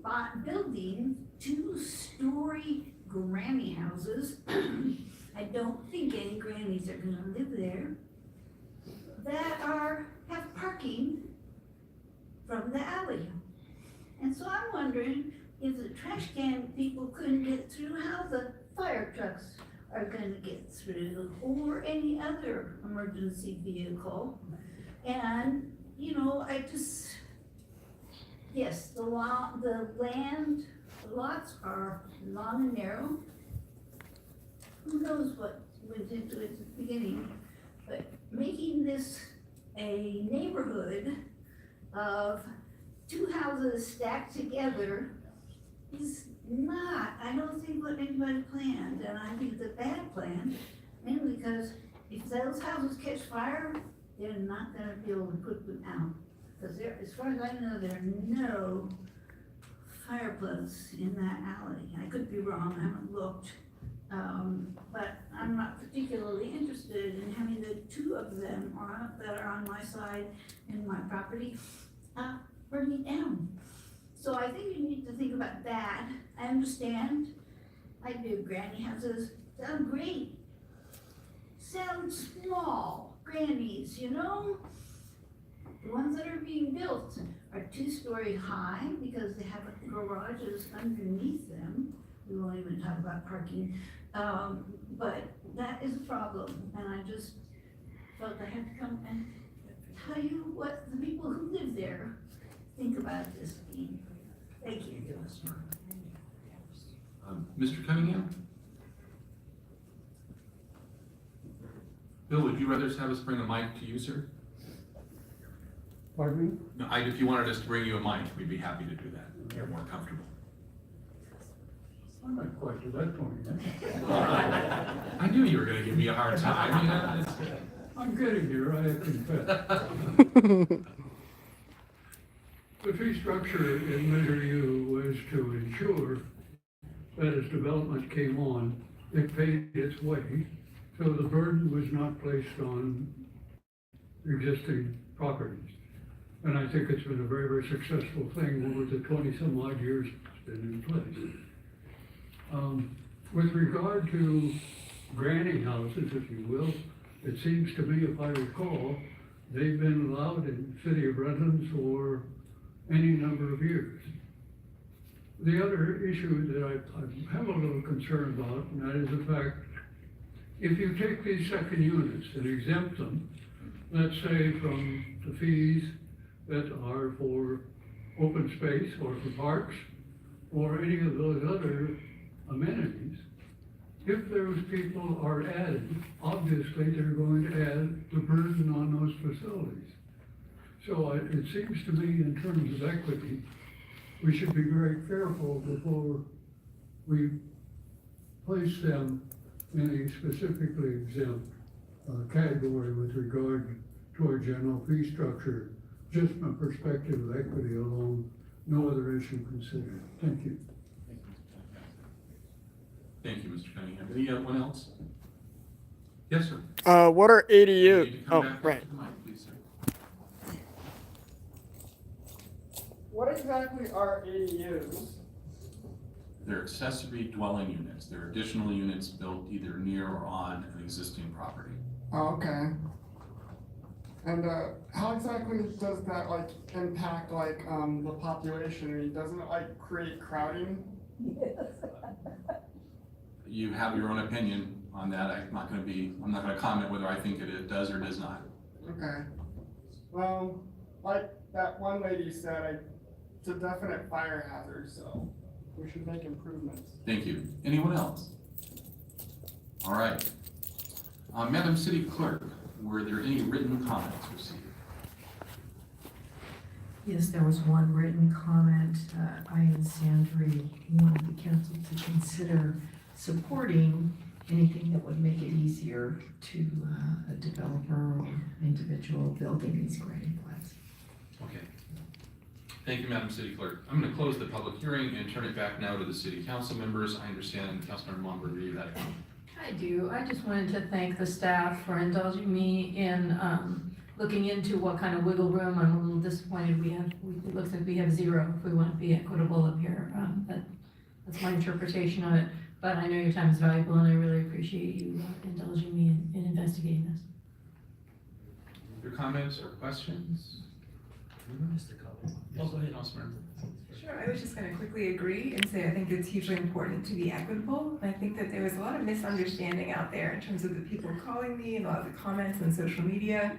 building 2-story granny houses. I don't think any grannies are gonna live there, that have parking from the alley. And so I'm wondering if the trash can people couldn't get through, how the fire trucks are gonna get through, or any other emergency vehicle. And, you know, yes, the lots are long and narrow. Who knows what went into it at the beginning, but making this a neighborhood of 2 houses stacked together is not, I don't think, what anybody planned, and I think it's a bad plan, mainly because if those houses catch fire, they're not gonna be able to put them out. Because there, as far as I know, there are no fire plugs in that alley. I could be wrong, I haven't looked. But I'm not particularly interested in having the 2 of them that are on my side in my property burning down. So I think you need to think about that. I understand, I do granny houses, sound great. Sound small, grannies, you know? The ones that are being built are 2-story high because they have garages underneath them. We won't even talk about parking, but that is a problem, and I just felt I had to come and tell you what the people who live there think about this scheme. Thank you. Mr. Cunningham? Bill, would you rather have us bring a mic to you, sir? Pardon me? No, if you wanted us to bring you a mic, we'd be happy to do that. You're more comfortable. I'm not quite to that point yet. I knew you were gonna give me a hard time, you know? I'm getting there, I confess. The fee structure in Measure U was to ensure that as development came on, it paid its way, so the burden was not placed on existing properties. And I think it's been a very, very successful thing over the 20-some odd years it's been in place. With regard to granny houses, if you will, it seems to me, if I recall, they've been allowed in the city of Redlands for any number of years. The other issue that I have a little concern about, and that is the fact, if you take these second units and exempt them, let's say from the fees that are for open space or for parks or any of those other amenities, if those people are added, obviously they're going to add the burden on those facilities. So it seems to me, in terms of equity, we should be very careful before we place them in a specifically exempt category with regard to our general fee structure, just from a perspective of equity alone, no other issue considered. Thank you. Thank you, Mr. Cunningham. Anyone else? Yes, sir. What are You need ADU? to come Oh, back up right. to the mic, please, sir. What exactly are ADUs? They're accessory dwelling units. They're additional units built either near or on an existing property. Oh, okay. And how exactly does that like impact like the population? I mean, doesn't it like create crowding? You have your own opinion on that. I'm not gonna comment whether I think it does or does not. Okay. Well, like that one lady said, it's a definite fire hazard, so we should make improvements. Thank you. Anyone else? All right. Madam City Clerk, were there any written comments received? Yes, there was one written comment. I and Sandri wanted the council to consider supporting anything that would make it easier to a developer or individual building these granny flats. Okay. Thank you, Madam City Clerk. I'm going to close the public hearing and turn it back now to the city council members. I understand Councilmember Momberg, you had a comment. I do. I just wanted to thank the staff for indulging me in looking into what kind of wiggle room. I'm a little disappointed it looks like we have zero if we want to be equitable up here. That's my interpretation of it. But I know your time is valuable and I really appreciate you indulging me in investigating this. Your comments or questions? Just a comment. Yes, go ahead, Councilmember. Sure, I was just gonna quickly agree and say I think it's hugely important to be equitable. I think that there was a lot of misunderstanding out there in terms of the people calling me and a lot of the comments on social media.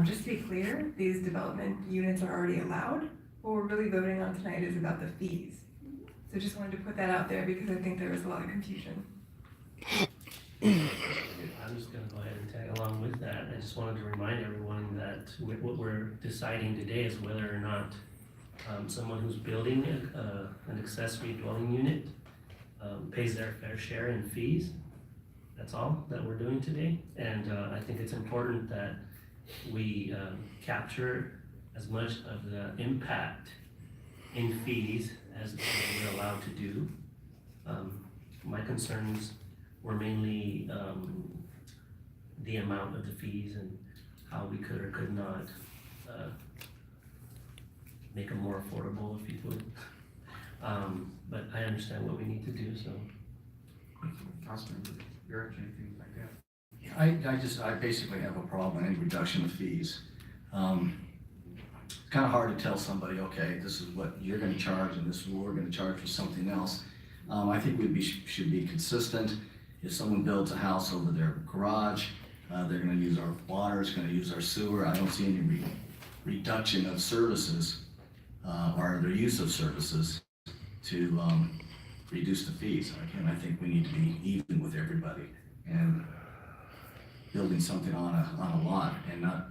Just to be clear, these development units are already allowed. What we're really voting on tonight is about the fees. So just wanted to put that out there because I think there was a lot of confusion. I'm just gonna go ahead and tag along with that. I just wanted to remind everyone that what we're deciding today is whether or not someone who's building an accessory dwelling unit pays their fair share in fees. That's all that we're doing today. And I think it's important that we capture as much of the impact in fees as we're allowed to do. My concerns were mainly the amount of the fees and how we could or could not make them more affordable, if you would. But I understand what we need to do, so. Councilmember, Garrett, anything like that? I basically have a problem with any reduction of fees. It's kind of hard to tell somebody, okay, this is what you're gonna charge and this is what we're gonna charge for something else. I think should be consistent. If someone builds a house over their garage, they're gonna use our water, it's gonna use our sewer. I don't see any reduction of services, or their use of services to reduce the fees. Again, I think we need to be even with everybody and building something on a lot and not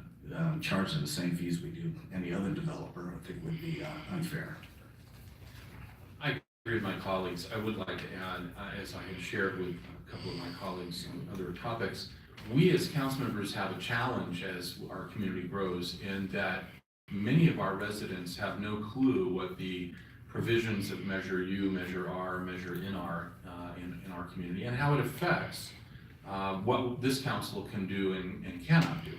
charging the same fees we do any other developer, I think would be unfair. I agree with my colleagues. I would like to add, as I have shared with a couple of my colleagues on other topics, we as council members have a challenge as our community grows in that many of our residents have no clue what the provisions of Measure U, Measure R, Measure NR in our community and how it affects what this council can do and cannot do.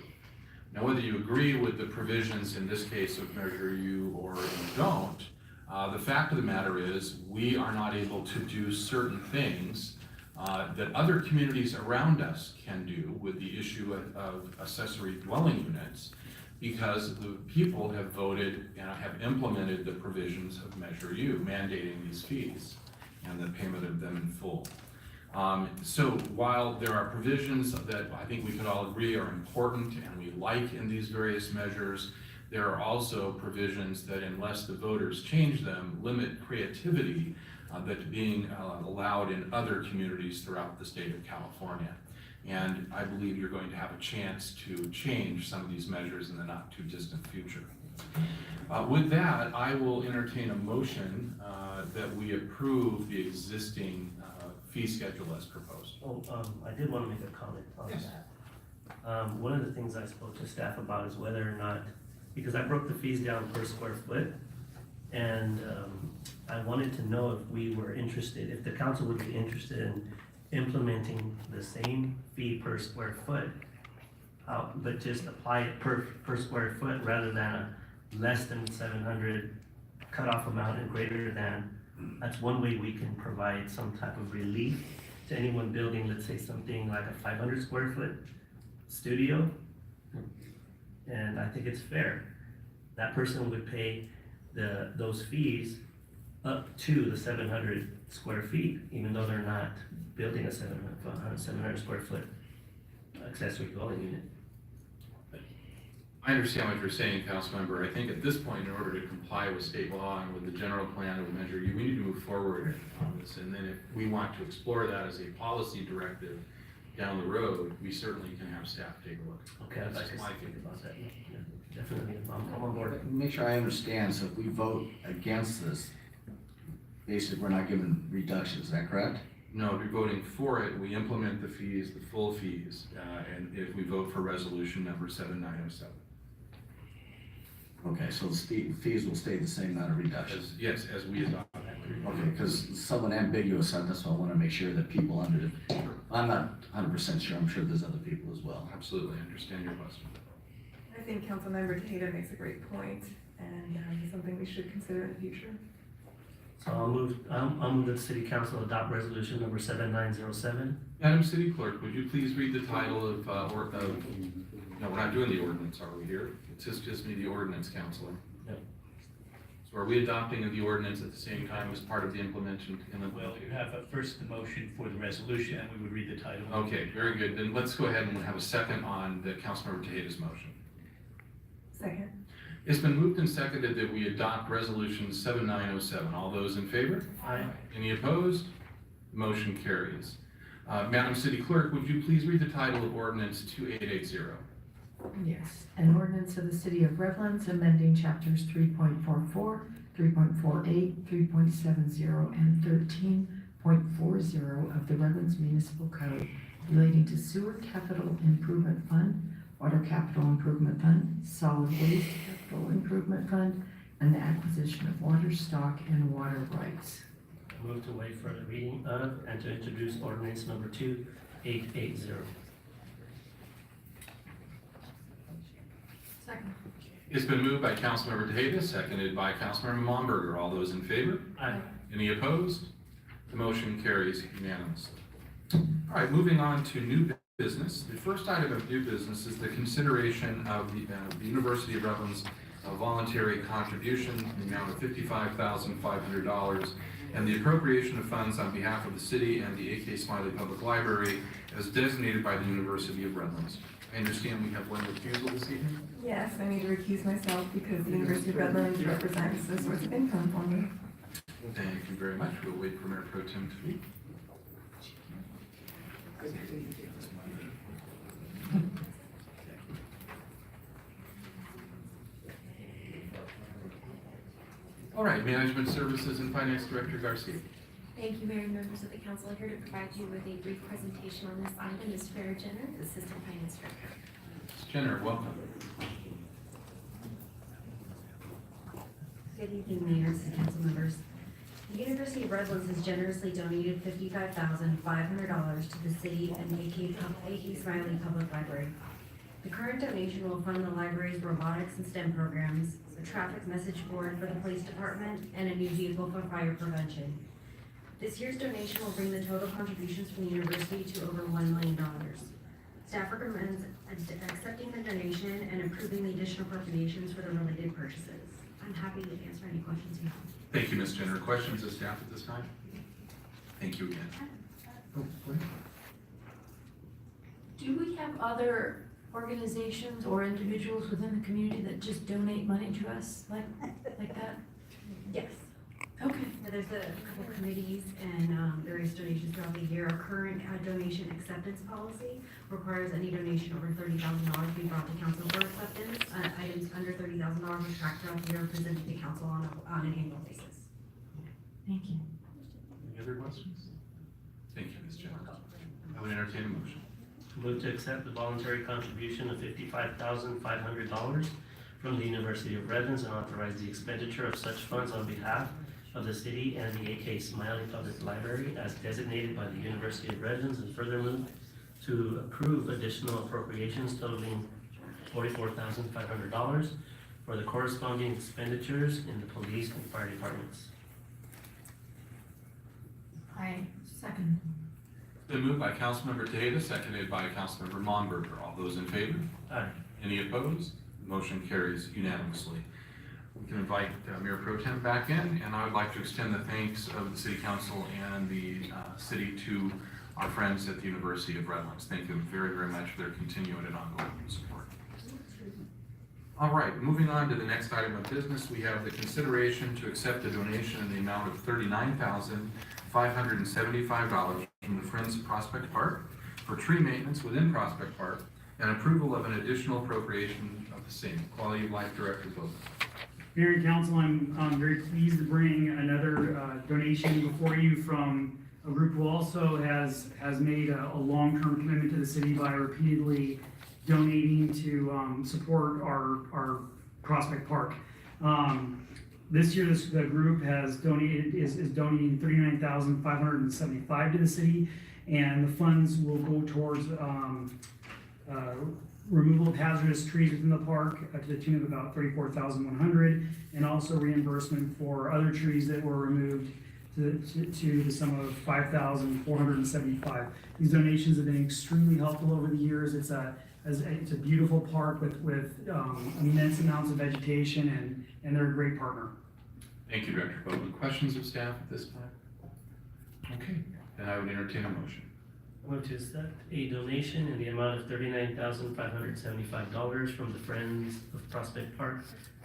Now, whether you agree with the provisions in this case of Measure U or you don't, the fact of the matter is we are not able to do certain things that other communities around us can do with the issue of accessory dwelling units because the people have voted and have implemented the provisions of Measure U, mandating these fees and the payment of them in full. So while there are provisions that I think we could all agree are important and we like in these various measures, there are also provisions that unless the voters change them, limit creativity that's being allowed in other communities throughout the state of California. And I believe you're going to have a chance to change some of these measures in the not too distant future. With that, I will entertain a motion that we approve the existing fee schedule as proposed. I did want to make a comment on that. One of the things I spoke to staff about is whether or not, because I broke the fees down per square foot, and I wanted to know if we were interested, if the council would be interested in implementing the same fee per square foot, but just apply it per square foot rather than a less than 700 cutoff amount and greater than. That's one way we can provide some type of relief to anyone building, let's say something like a 500 square foot studio. And I think it's fair. That person would pay those fees up to the 700 square feet, even though they're not building a 700 square foot accessory dwelling unit. I understand what you're saying, Councilmember. I think at this point, in order to comply with state law and with the general plan of Measure U, we need to move forward on this. And then if we want to explore that as a policy directive down the road, we certainly can have staff take a look. Okay, I'd like That's to my think opinion. about that. Yeah, definitely, I'm on board. Make sure I understand, so if we vote against this, basically, we're not giving reductions, is that correct? No, if you're voting for it, we implement the fees, the full fees, and if we vote for resolution number 7907. Okay, so the fees will stay the same, not a reduction? Yes, as we adopt that. Okay, because somewhat ambiguous, that's why I want to make sure that people under, I'm not 100% sure, I'm sure there's other people as well. Absolutely, I understand your question. I think Councilmember Tejeda makes a great point, and something we should consider in the future. So I'll move that the city council adopt resolution number 7907. Madam City Clerk, would you please read the title of, no, we're not doing the ordinance, are we here? It's just me, the ordinance counselor. Yep. So are we adopting the ordinance at the same time as part of the implementation? Well, you have first the motion for the resolution, and we would read the title. Okay, very good. Then let's go ahead and have a second on the Councilmember Tejeda's motion. Second. It's been moved and seconded that we adopt resolution 7907. All those in favor? Aye. Any opposed? Motion carries. Madam City Clerk, would you please read the title of ordinance 2880? Yes, an ordinance of the city of Redlands amending chapters 3.44, 3.48, 3.70, and 13.40 of the Redlands Municipal Code relating to sewer capital improvement fund, water capital improvement fund, solid waste capital improvement fund, and the acquisition of water stock and water rights. I move to waive further reading of and to introduce ordinance number 2880. Second. It's been moved by Councilmember Tejeda, seconded by Councilmember Momberger. All those in favor? Aye. Any opposed? The motion carries unanimously. All right, moving on to new business. The first item of new business is the consideration of the University of Redlands voluntary contribution in the amount of $55,500 and the appropriation of funds on behalf of the city and the A.K. Smiley Public Library as designated by the University of Redlands. I understand we have one refusal this evening? Yes, I need to recuse myself because the University of Redlands represents a source of income for me. Thank you very much. We'll wait for Mayor Pro Tem to speak. All right, Management Services and Finance Director Garcia. Thank you, Mayor and members of the council. Here to provide you with a brief presentation on this item is Farrah Jenner, the Assistant Finance Director. Ms. Jenner, welcome. Good evening, mayors and council members. The University of Redlands has generously donated $55,500 to the city and A.K. Smiley Public Library. The current donation will fund the library's robotics and STEM programs, a traffic message board for the police department, and a new vehicle for fire prevention. This year's donation will bring the total contributions from the university to over $1 million. Staff recommends accepting the donation and approving the additional appropriations for the related purchases. I'm happy to answer any questions you have. Thank you, Ms. Jenner. Questions of staff at this time? Thank you again. Oh, go ahead. Do we have other organizations or individuals within the community that just donate money to us like that? Yes. Okay. There's a couple of committees and various donations throughout the year. Our current donation acceptance policy requires any donation over $30,000 be brought to council for acceptance. Items under $30,000 are tracked throughout the year and presented to council on an annual basis. Thank you. Any other questions? Thank you, Ms. Jenner. I would entertain a motion. Move to accept the voluntary contribution of $55,500 from the University of Redlands and authorize the expenditure of such funds on behalf of the city and the A.K. Smiley Public Library as designated by the University of Redlands, and further move to approve additional appropriations totaling $44,500 for the corresponding expenditures in the police and fire departments. I second. Been moved by Councilmember Tejeda, seconded by Councilmember Momberger. All those in favor? Aye. Any opposed? Motion carries unanimously. We can invite Mayor Pro Tem back in, and I would like to extend the thanks of the City Council and the city to our friends at the University of Redlands. Thank you very, very much for their continued and ongoing support. All right, moving on to the next item of business, we have the consideration to accept a donation in the amount of $39,575 from the Friends of Prospect Park for tree maintenance within Prospect Park and approval of an additional appropriation of the same. Quality of Life Director Bowman. Mayor and council, I'm very pleased to bring another donation before you from a group who also has made a long-term commitment to the city by repeatedly donating to support our Prospect Park. This year, the group has donated, is donating $39,575 to the city, and the funds will go towards removal of hazardous trees within the park to the tune of about $34,100, and also reimbursement for other trees that were removed to the sum of $5,475. These donations have been extremely helpful over the years. It's a beautiful park with immense amounts of vegetation, and they're a great partner. Thank you, Director Bowman. Questions of staff at this time? Okay, then I would entertain a motion. I move to accept a donation in the amount of $39,575 from the Friends of Prospect Park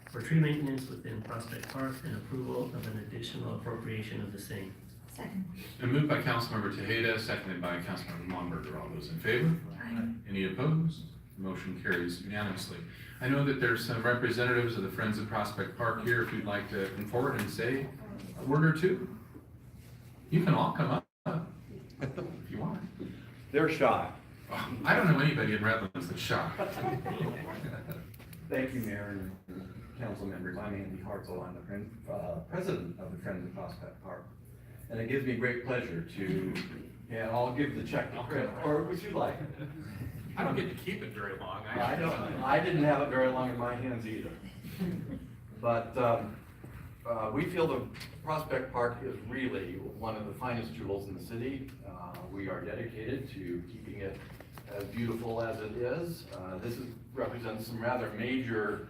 for tree maintenance within Prospect Park and approval of an additional appropriation of the same. Second. And moved by Councilmember Tejeda, seconded by Councilmember Momberger. All those in favor? Aye. Any opposed? Motion carries unanimously. I know that there's some representatives of the Friends of Prospect Park here. If you'd like to come forward and say a word or two, you can all come up if you want. They're shy. I don't know anybody in Redlands that's shy. Thank you, Mayor and council members. I'm Andy Hartzell. I'm the president of the Friends of Prospect Park. And it gives me great pleasure to, and I'll give the check to Chris, or would you like? I don't get to keep it very long. I didn't have it very long in my hands either. But we feel the Prospect Park is really one of the finest jewels in the city. We are dedicated to keeping it as beautiful as it is. This represents some rather major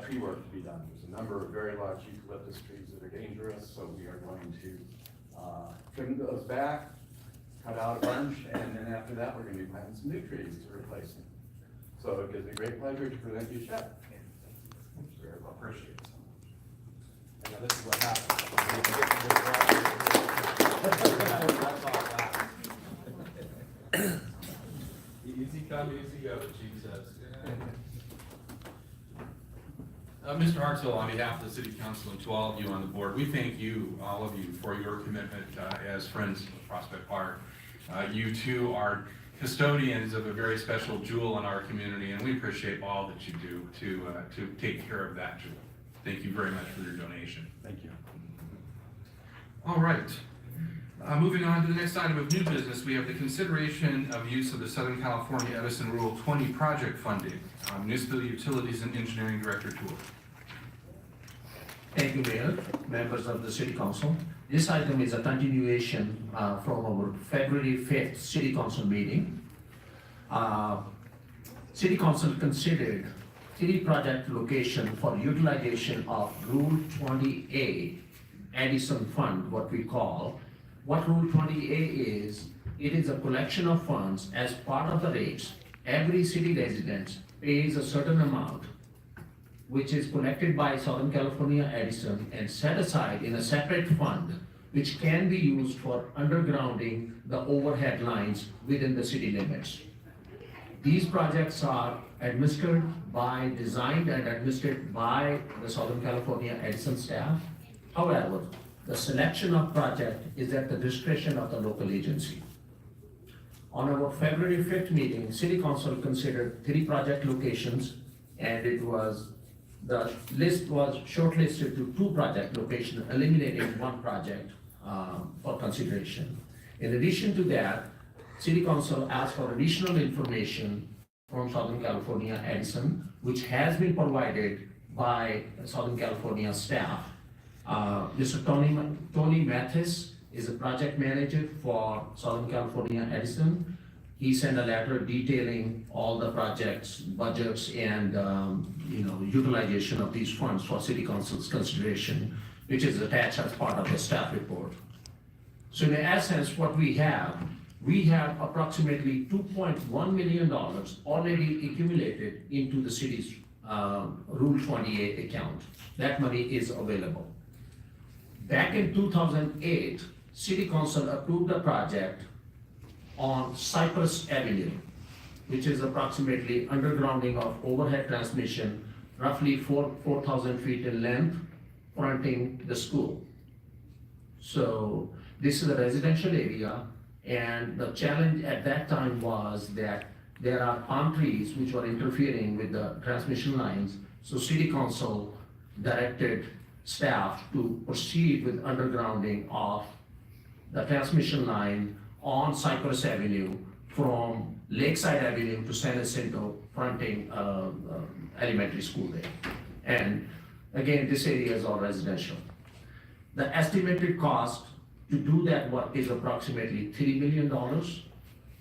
tree work to be done. There's a number of very large eucalyptus trees that are dangerous, so we are going to trim those back, cut out a bunch, and then after that, we're going to be planting some new trees to replace them. So it gives me great pleasure to present you a check. Very well appreciated. And now this is what happens. Easy come, easy go, Jesus. Mr. Hartzell, on behalf of the City Council and to all of you on the board, we thank you, all of you, for your commitment as Friends of Prospect Park. You too are custodians of a very special jewel in our community, and we appreciate all that you do to take care of that jewel. Thank you very much for your donation. Thank you. All right. Moving on to the next item of new business, we have the consideration of use of the Southern California Edison Rural 20 project funding. Municipal Utilities and Engineering Director Toole. Thank you, Mayor, members of the City Council. This item is a continuation from our February 5th City Council meeting. City Council considered 3 project location for utilization of Rule 20A Edison Fund, what we call. What Rule 20A is, it is a collection of funds as part of the rates. Every city resident pays a certain amount, which is collected by Southern California Edison and set aside in a separate fund, which can be used for undergrounding the overhead lines within the city limits. These projects are designed and administered by the Southern California Edison staff. However, the selection of project is at the discretion of the local agency. On our February 5th meeting, City Council considered 3 project locations, and the list was shortlisted to 2 project locations, eliminating 1 project for consideration. In addition to that, City Council asked for additional information from Southern California Edison, which has been provided by Southern California staff. Mr. Tony Mathis is a project manager for Southern California Edison. He sent a letter detailing all the projects, budgets, and utilization of these funds for City Council's consideration, which is attached as part of the staff report. So in essence, what we have approximately $2.1 million already accumulated into the city's Rule 28 account. That money is available. Back in 2008, City Council approved a project on Cypress Avenue, which is approximately undergrounding of overhead transmission, roughly 4,000 feet in length, fronting the school. So this is a residential area, and the challenge at that time was that there are palm trees which were interfering with the transmission lines. So city council directed staff to proceed with undergrounding of the transmission line on Cypress Avenue from Lakeside Avenue to San Jacinto, fronting elementary school there. And again, this area is all residential. The estimated cost to do that work is approximately $3 million,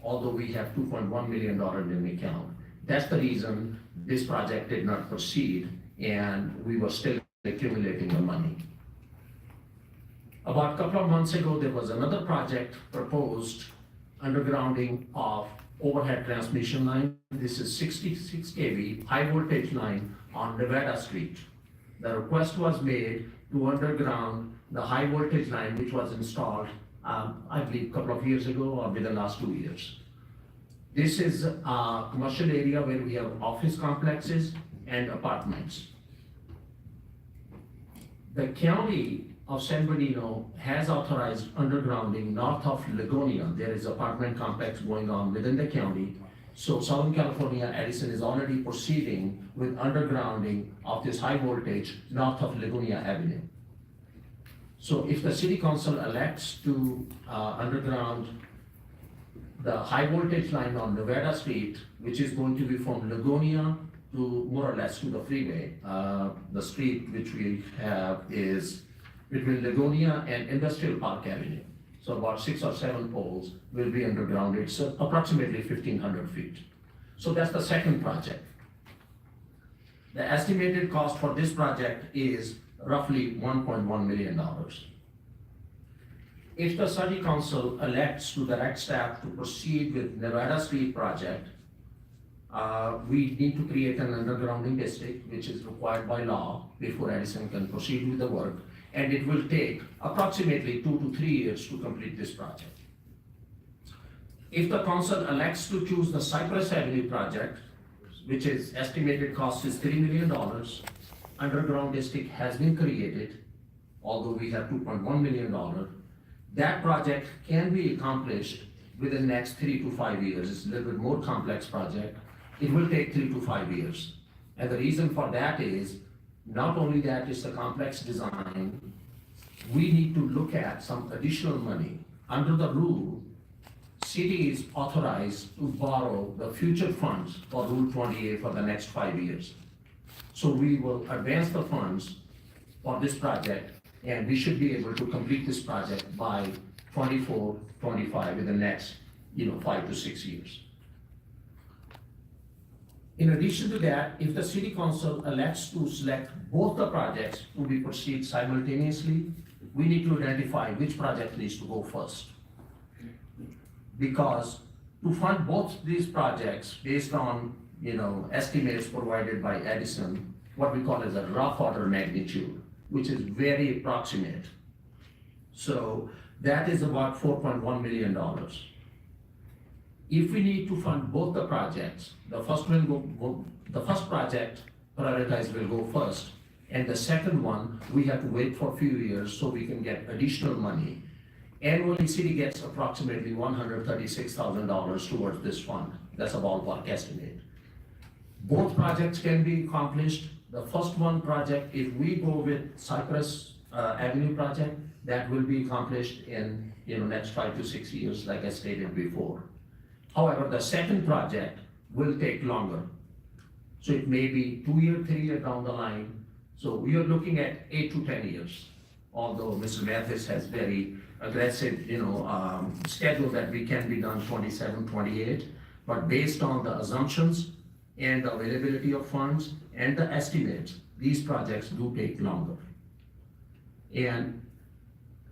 although we have $2.1 million in the account. That's the reason this project did not proceed, and we were still accumulating the money. About a couple of months ago, there was another project proposed, undergrounding of overhead transmission line. This is 66 kV high voltage line on Nevada Street. The request was made to underground the high voltage line which was installed, I believe, a couple of years ago or within the last 2 years. This is a commercial area where we have office complexes and apartments. The county of San Bernardino has authorized undergrounding north of Ligonia. There is apartment complex going on within the county. So Southern California Edison is already proceeding with undergrounding of this high voltage north of Ligonia Avenue. So if the city council elects to underground the high voltage line on Nevada Street, which is going to be from Ligonia to more or less to the freeway, the street which we have is between Ligonia and Industrial Park Avenue. So about 6 or 7 poles will be underground. It's approximately 1,500 feet. So that's the second project. The estimated cost for this project is roughly $1.1 million. If the city council elects to direct staff to proceed with Nevada Street project, we need to create an undergrounding district, which is required by law before Edison can proceed with the work. And it will take approximately 2 to 3 years to complete this project. If the council elects to choose the Cypress Avenue project, which is estimated cost is $3 million, underground district has been created, although we have $2.1 million. That project can be accomplished within the next 3 to 5 years. It's a little bit more complex project. It will take 3 to 5 years. And the reason for that is, not only that it's a complex design, we need to look at some additional money. Under the rule, city is authorized to borrow the future funds for Rule 28 for the next 5 years. So we will advance the funds for this project, and we should be able to complete this project by 24, 25 in the next 5 to 6 years. In addition to that, if the city council elects to select both the projects to be proceed simultaneously, we need to identify which project needs to go first. Because to fund both these projects based on estimates provided by Edison, what we call as a rough order magnitude, which is very approximate. So that is about $4.1 million. If we need to fund both the projects, the first project prioritized will go first, and the second one, we have to wait for a few years so we can get additional money. Annually, city gets approximately $136,000 towards this fund. That's a ballpark estimate. Both projects can be accomplished. The first one project, if we go with Cypress Avenue project, that will be accomplished in next 5 to 6 years, like I stated before. However, the second project will take longer. So it may be 2 years, 3 years down the line. So we are looking at 8 to 10 years. Although Mr. Mathis has very aggressive, schedule that we can be done 27, 28. But based on the assumptions and the availability of funds and the estimates, these projects do take longer. And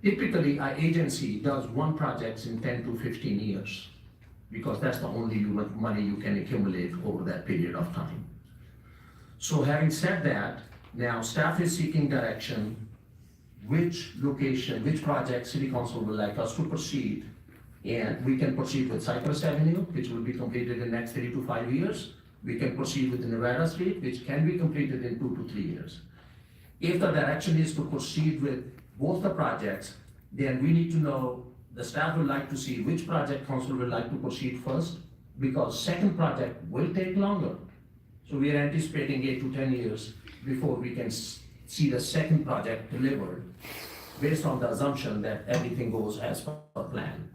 typically, our agency does one project in 10 to 15 years, because that's the only money you can accumulate over that period of time. So having said that, now staff is seeking direction, which location, which project city council would like us to proceed And we can proceed with Cypress Avenue, which will be completed in the next 3 to 5 years. We can proceed with Nevada Street, which can be completed in 2 to 3 years. If the direction is to proceed with both the projects, then we need to know, the staff would like to see which project council would like to proceed first, because second project will take longer. So we are anticipating 8 to 10 years before we can see the second project delivered, based on the assumption that everything goes as per plan.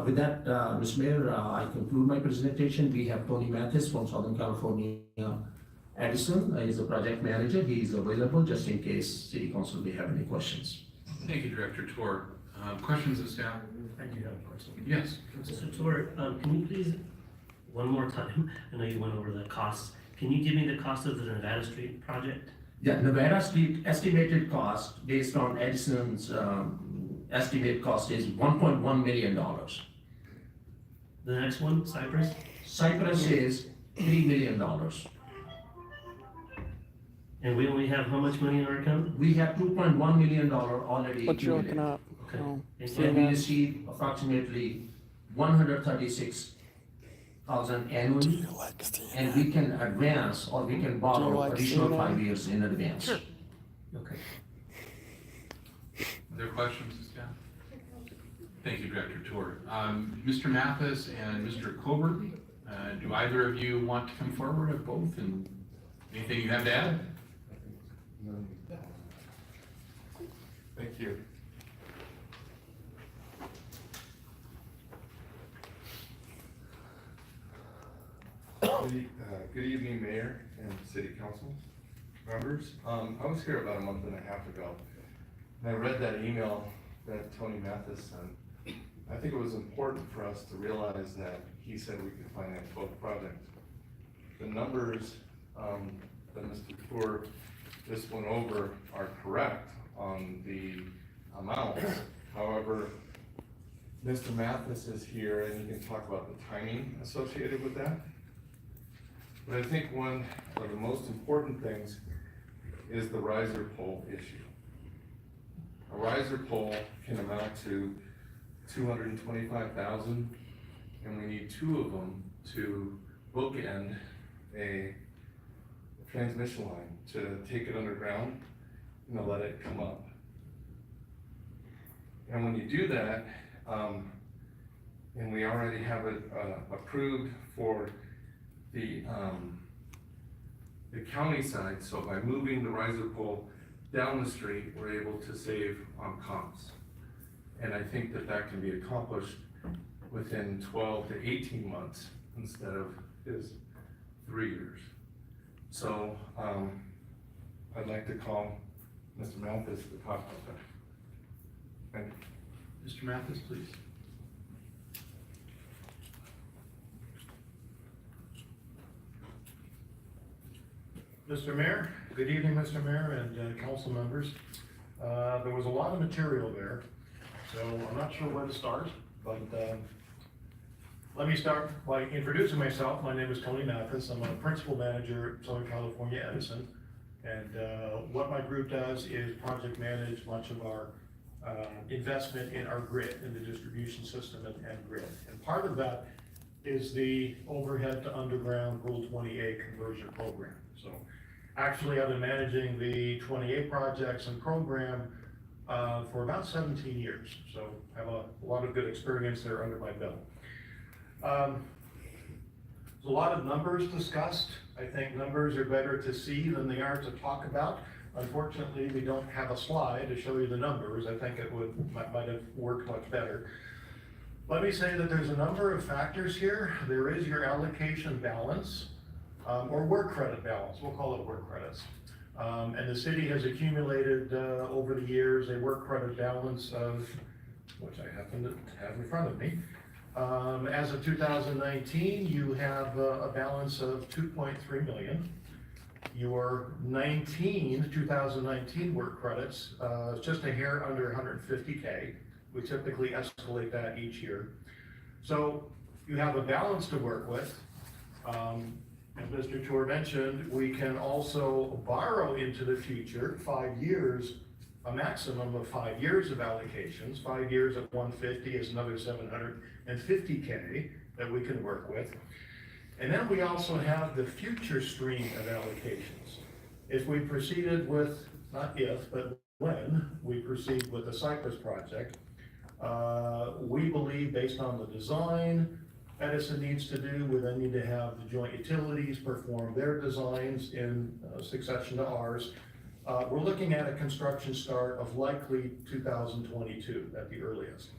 With that, Mr. Mayor, I conclude my presentation. We have Tony Mathis from Southern California Edison. He's the project manager. He is available just in case City Council may have any questions. Thank you, Director Tor. Questions of staff? I do have a question. Yes. Mr. Tor, can you please, one more time, I know you went over the costs. Can you give me the cost of the Nevada Street project? Yeah, Nevada Street estimated cost based on Edison's estimate cost is $1.1 million. The next one, Cypress? Cypress is $3 million. And we only have how much money in our account? We have $2.1 million already. What you're looking accumulated. at? Okay. Oh, And we receive approximately 136,000 annually, and we can advance or we can borrow additional 5 years in advance. Sure. Okay. Other questions of staff? Thank you, Director Tor. Mr. Mathis and Mr. Coburn, do either of you want to come forward, or both, and anything you have to add? Thank you. Good evening, Mayor and City Council members. I was here about a month and a half ago, and I read that email that Tony Mathis sent. I think it was important for us to realize that he said we could finance both projects. The numbers that Mr. Tour just went over are correct on the amounts. However, Mr. Mathis is here and he can talk about the timing associated with that. But I think one of the most important things is the riser pole issue. A riser pole can amount to $225,000, and we need 2 of them to bookend a transmission line to take it underground and to let it come up. And when you do that, and we already have it approved for the county side, so by moving the riser pole down the street, we're able to save on costs. And I think that that can be accomplished within 12 to 18 months instead of his 3 years. So I'd like to call Mr. Mathis to talk about that. Thank you. Mr. Mathis, please. Mr. Mayor, good evening, Mr. Mayor and council members. There was a lot of material there, so I'm not sure where to start, but let me start by introducing myself. My name is Tony Mathis. I'm a principal manager at Southern California Edison, and what my group does is project manage much of our investment in our grid, in the distribution system and grid. And part of that is the overhead to underground Rule 20A conversion program. So actually, I've been managing the 20A projects and program for about 17 years. So I have a lot of good experience there under my belt. There's a lot of numbers discussed. I think numbers are better to see than they are to talk about. Unfortunately, we don't have a slide to show you the numbers. I think it might have worked much better. Let me say that there's a number of factors here. There is your allocation balance, or work credit balance. We'll call it work credits. And the city has accumulated over the years a work credit balance of, which I happen to have in front of me. As of 2019, you have a balance of 2.3 million. Your 2019 work credits, just a hair under 150K. We typically escalate that each year. So you have a balance to work with. As Mr. Tour mentioned, we can also borrow into the future 5 years a maximum of 5 years of allocations. 5 years at 150 is another 750K that we can work with. And then we also have the future stream of allocations. If we proceeded with, not if, but when we proceed with the Cypress project, we believe based on the design Edison needs to do, we then need to have the joint utilities perform their designs in succession to ours. We're looking at a construction start of likely 2022 at the earliest.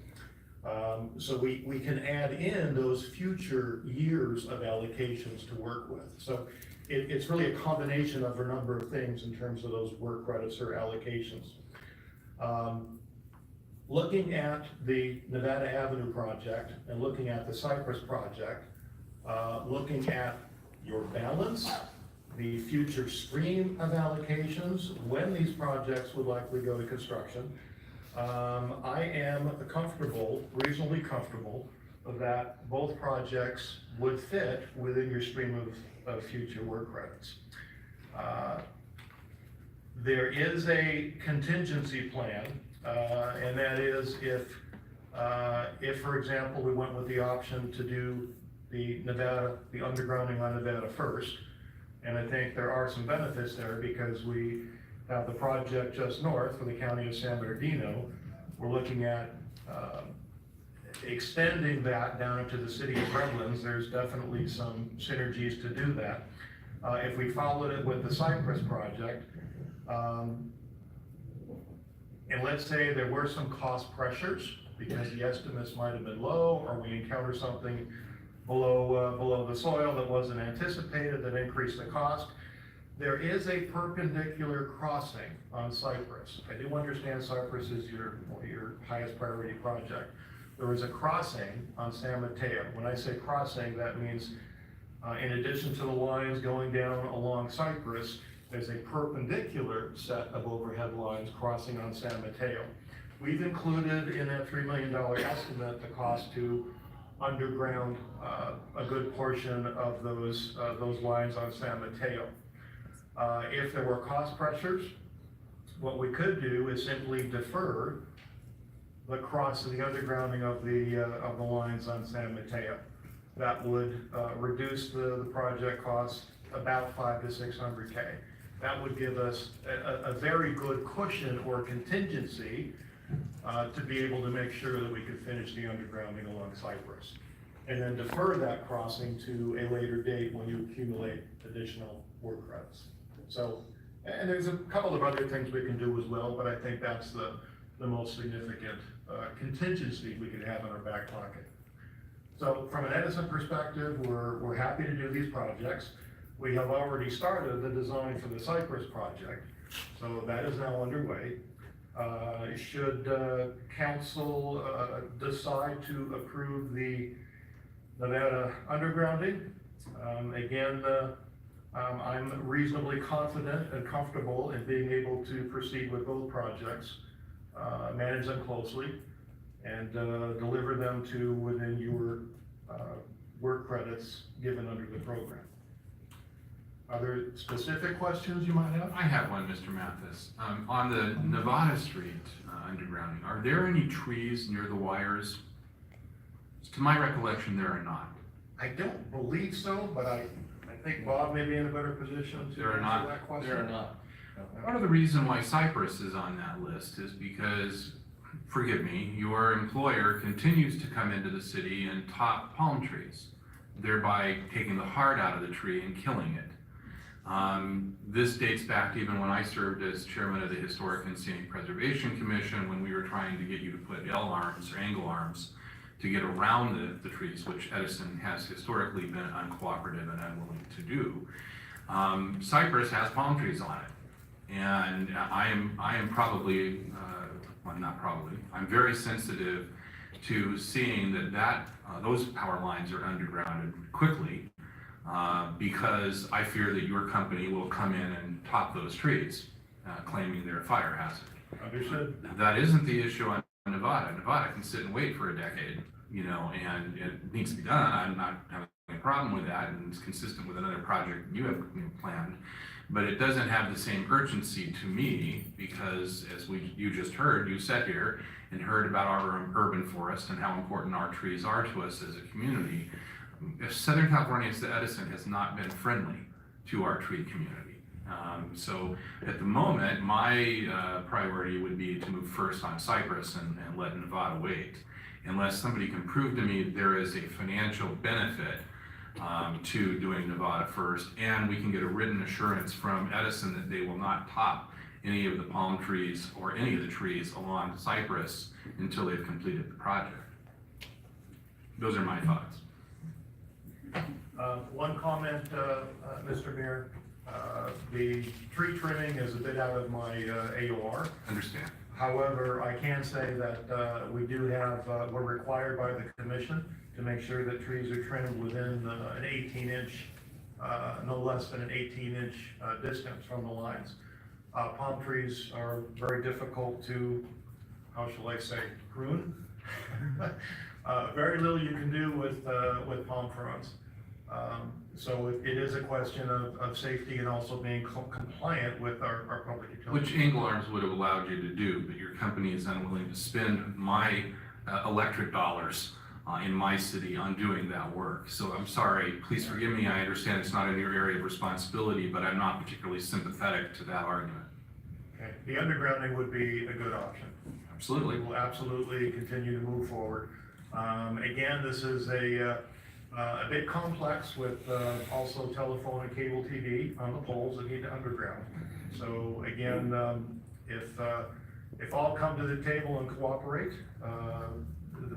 So we can add in those future years of allocations to work with. So it's really a combination of a number of things in terms of those work credits or allocations. Looking at the Nevada Avenue project and looking at the Cypress project, looking at your balance, the future stream of allocations, when these projects would likely go to construction, I am comfortable, reasonably comfortable, that both projects would fit within your stream of future work credits. There is a contingency plan, and that is if, for example, we went with the option to do the undergrounding on Nevada first, and I think there are some benefits there because we have the project just north for the county of San Bernardino. We're looking at extending that down into the city of Redlands. There's definitely some synergies to do that. If we followed it with the Cypress project, and let's say there were some cost pressures because the estimates might have been low, or we encounter something below the soil that wasn't anticipated that increased the cost. There is a perpendicular crossing on Cypress. I do understand Cypress is your highest priority project. There is a crossing on San Mateo. When I say crossing, that means in addition to the lines going down along Cypress, there's a perpendicular set of overhead lines crossing on San Mateo. We've included in that $3 million estimate the cost to underground a good portion of those lines on San Mateo. If there were cost pressures, what we could do is simply defer the undergrounding of the lines on San Mateo. That would reduce the project cost about $500 to $600K. That would give us a very good cushion or contingency to be able to make sure that we could finish the undergrounding along Cypress. And then defer that crossing to a later date when you accumulate additional work credits. So, and there's a couple of other things we can do as well, but I think that's the most significant contingency we could have in our back pocket. So from an Edison perspective, we're happy to do these projects. We have already started the design for the Cypress project, so that is now underway. Should council decide to approve the Nevada undergrounding, again, I'm reasonably confident and comfortable in being able to proceed with both projects, manage them closely, and deliver them to within your work credits given under the program. Are there specific questions you might have? I have one, Mr. Mathis. On the Nevada Street undergrounding, are there any trees near the wires? To my recollection, there are not. I don't believe so, but I think Bob may be in a better position to answer that question. There are not. Part of the reason why Cypress is on that list is because, forgive me, your employer continues to come into the city and top palm trees, thereby taking the heart out of the tree and killing it. This dates back to even when I served as chairman of the Historic and Scenic Preservation Commission, when we were trying to get you to put L arms or angle arms to get around the trees, which Edison has historically been uncooperative and unwilling to do. Cypress has palm trees on it, and I am probably, well, not probably, I'm very sensitive to seeing that those power lines are undergrounded quickly, because I fear that your company will come in and top those trees, claiming they're a fire hazard. Understood. That isn't the issue on Nevada. Nevada can sit and wait for a decade, and it needs to be done. I'm not having a problem with that, and it's consistent with another project you have planned, but it doesn't have the same urgency to me, because as you just heard, you sat here and heard about our urban forest and how important our trees are to us as a community. If Southern California to Edison has not been friendly to our tree community. So at the moment, my priority would be to move first on Cypress and let Nevada wait. Unless somebody can prove to me there is a financial benefit to doing Nevada first, and we can get a written assurance from Edison that they will not top any of the palm trees or any of the trees along Cypress until they've completed the project. Those are my thoughts. One comment, Mr. Mayor, the tree trimming is a bit out of my AOR. Understand. However, I can say that we do have, we're required by the commission to make sure that trees are trimmed within an 18-inch, no less than an 18-inch distance from the lines. Palm trees are very difficult to, how shall I say, prune. Very little you can do with palm fronds. So it is a question of safety and also being compliant with our public utilities. Which Angle Arms would have allowed you to do, but your company is unwilling to spend my electric dollars in my city on doing that work. So I'm sorry, please forgive me, I understand it's not in your area of responsibility, but I'm not particularly sympathetic to that argument. Okay. The undergrounding would be a good option. Absolutely. We will absolutely continue to move forward. Again, this is a bit complex with also telephone and cable TV on the poles that need to underground. So again, if all come to the table and cooperate,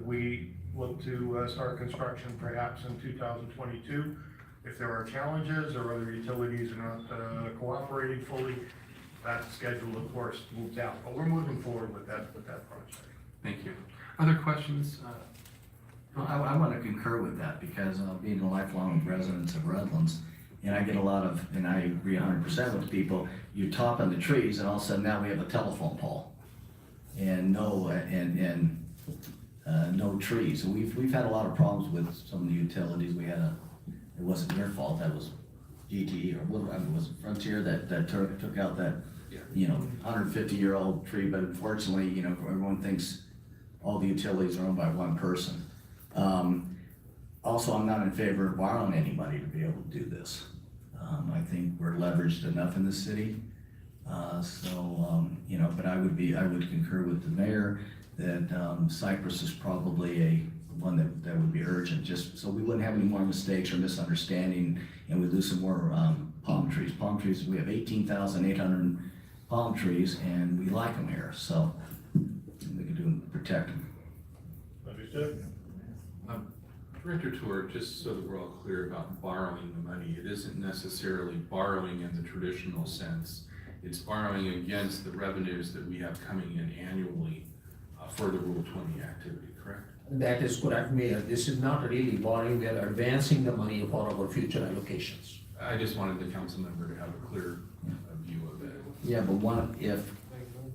we look to start construction perhaps in 2022. If there are challenges or other utilities are not cooperating fully, that schedule of course moves out. But we're moving forward with that project. Thank you. Other questions? I want to concur with that, because being a lifelong resident of Redlands, and I get a lot of, and I agree 100% with people, you top on the trees and all of a sudden now we have a telephone pole and no trees. And we've had a lot of problems with some of the utilities. We had it wasn't your fault, that was GTE or it was Frontier that took out that, 150-year-old tree, but unfortunately, everyone thinks all the utilities are owned by one person. Also, I'm not in favor of borrowing anybody to be able to do this. I think we're leveraged enough in the city. But I would concur with the mayor that Cypress is probably one that would be urgent, just so we wouldn't have any more mistakes or misunderstanding and we lose some more palm trees. Palm trees, we have 18,800 palm trees and we like them here, so we can do and protect them. Understood. Director Tour, just so that we're all clear about borrowing the money, it isn't necessarily borrowing in the traditional sense. It's borrowing against the revenues that we have coming in annually for the Rule 20 activity, correct? That is correct, Mayor. This is not really borrowing, we are advancing the money for our future allocations. I just wanted the council member to have a clear view of it. Yeah, but if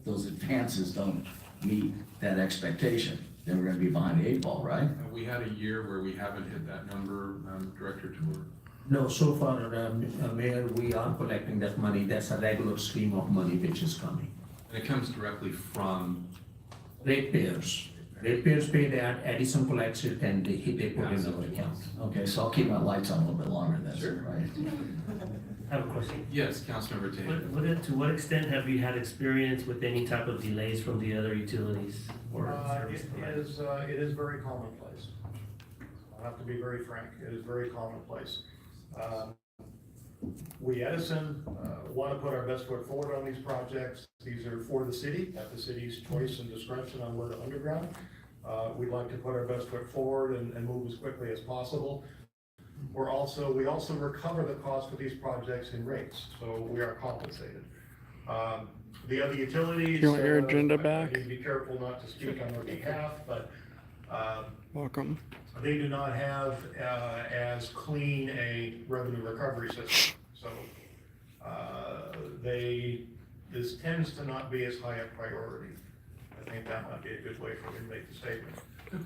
those advances don't meet that expectation, then we're gonna be behind the 8 ball, right? We had a year where we haven't hit that number, Director Tour. No, so far, Mayor, we are collecting that money. That's a regular stream of money which is coming. And it comes directly from? Ratepayers. Ratepayers pay that, Edison collects it, and they put it in our account. Okay, so I'll keep my lights on a little bit longer then, Sure. right? I have a question. Yes, Councilmember Tate. To what extent have you had experience with any type of delays from the other utilities or service providers? It is very commonplace. I'll have to be very frank, it is very commonplace. We, Edison, want to put our best foot forward on these projects. These are for the city, at the city's choice and discretion on where to underground. We'd like to put our best foot forward and move as quickly as possible. We also recover the cost of these projects in rates, so we are compensated. The other utilities. You want your agenda back? I need to be careful not to speak on their behalf, but Welcome. they do not have as clean a revenue recovery system. So this tends to not be as high a priority. I think that might be a good way for me to make the statement.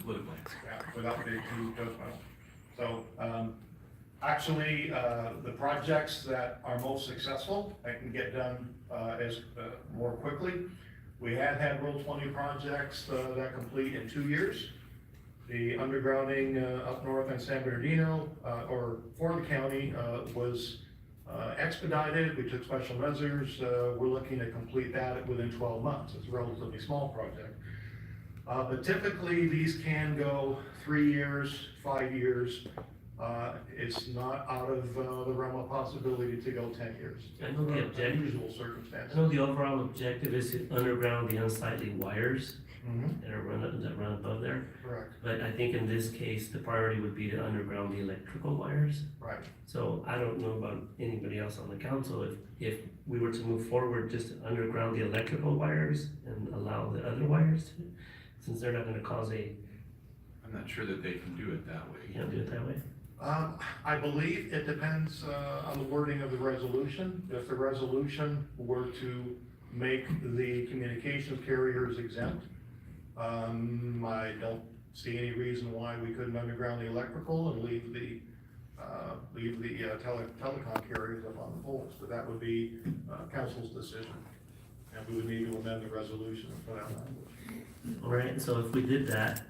Politically. Yeah, without being too judgmental. So Actually, the projects that are most successful and can get done more quickly. We have had Roll 20 projects that complete in 2 years. The undergrounding up north in San Bernardino, or for the county, was expedited. We took special measures. We're looking to complete that within 12 months. It's a relatively small project. But typically, these can go 3 years, 5 years. It's not out of the realm of possibility to go 10 years. I know the objective. Unusual I circumstances. know the overall objective is to underground the unsightly wires Mhm. that run above there. Correct. But I think in this case, the priority would be to underground the electrical wires. Right. So I don't know about anybody else on the council, if we were to move forward, just to underground the electrical wires and allow the other wires to, since they're not gonna cause I'm not sure that they can do it that way. you can't do it that way. I believe it depends on the wording of the resolution. If the resolution were to make the communications carriers exempt, I don't see any reason why we couldn't underground the electrical and leave the telecom carriers up on the poles. But that would be council's decision. And we would need to amend the resolution for that language. All right, so if we did that,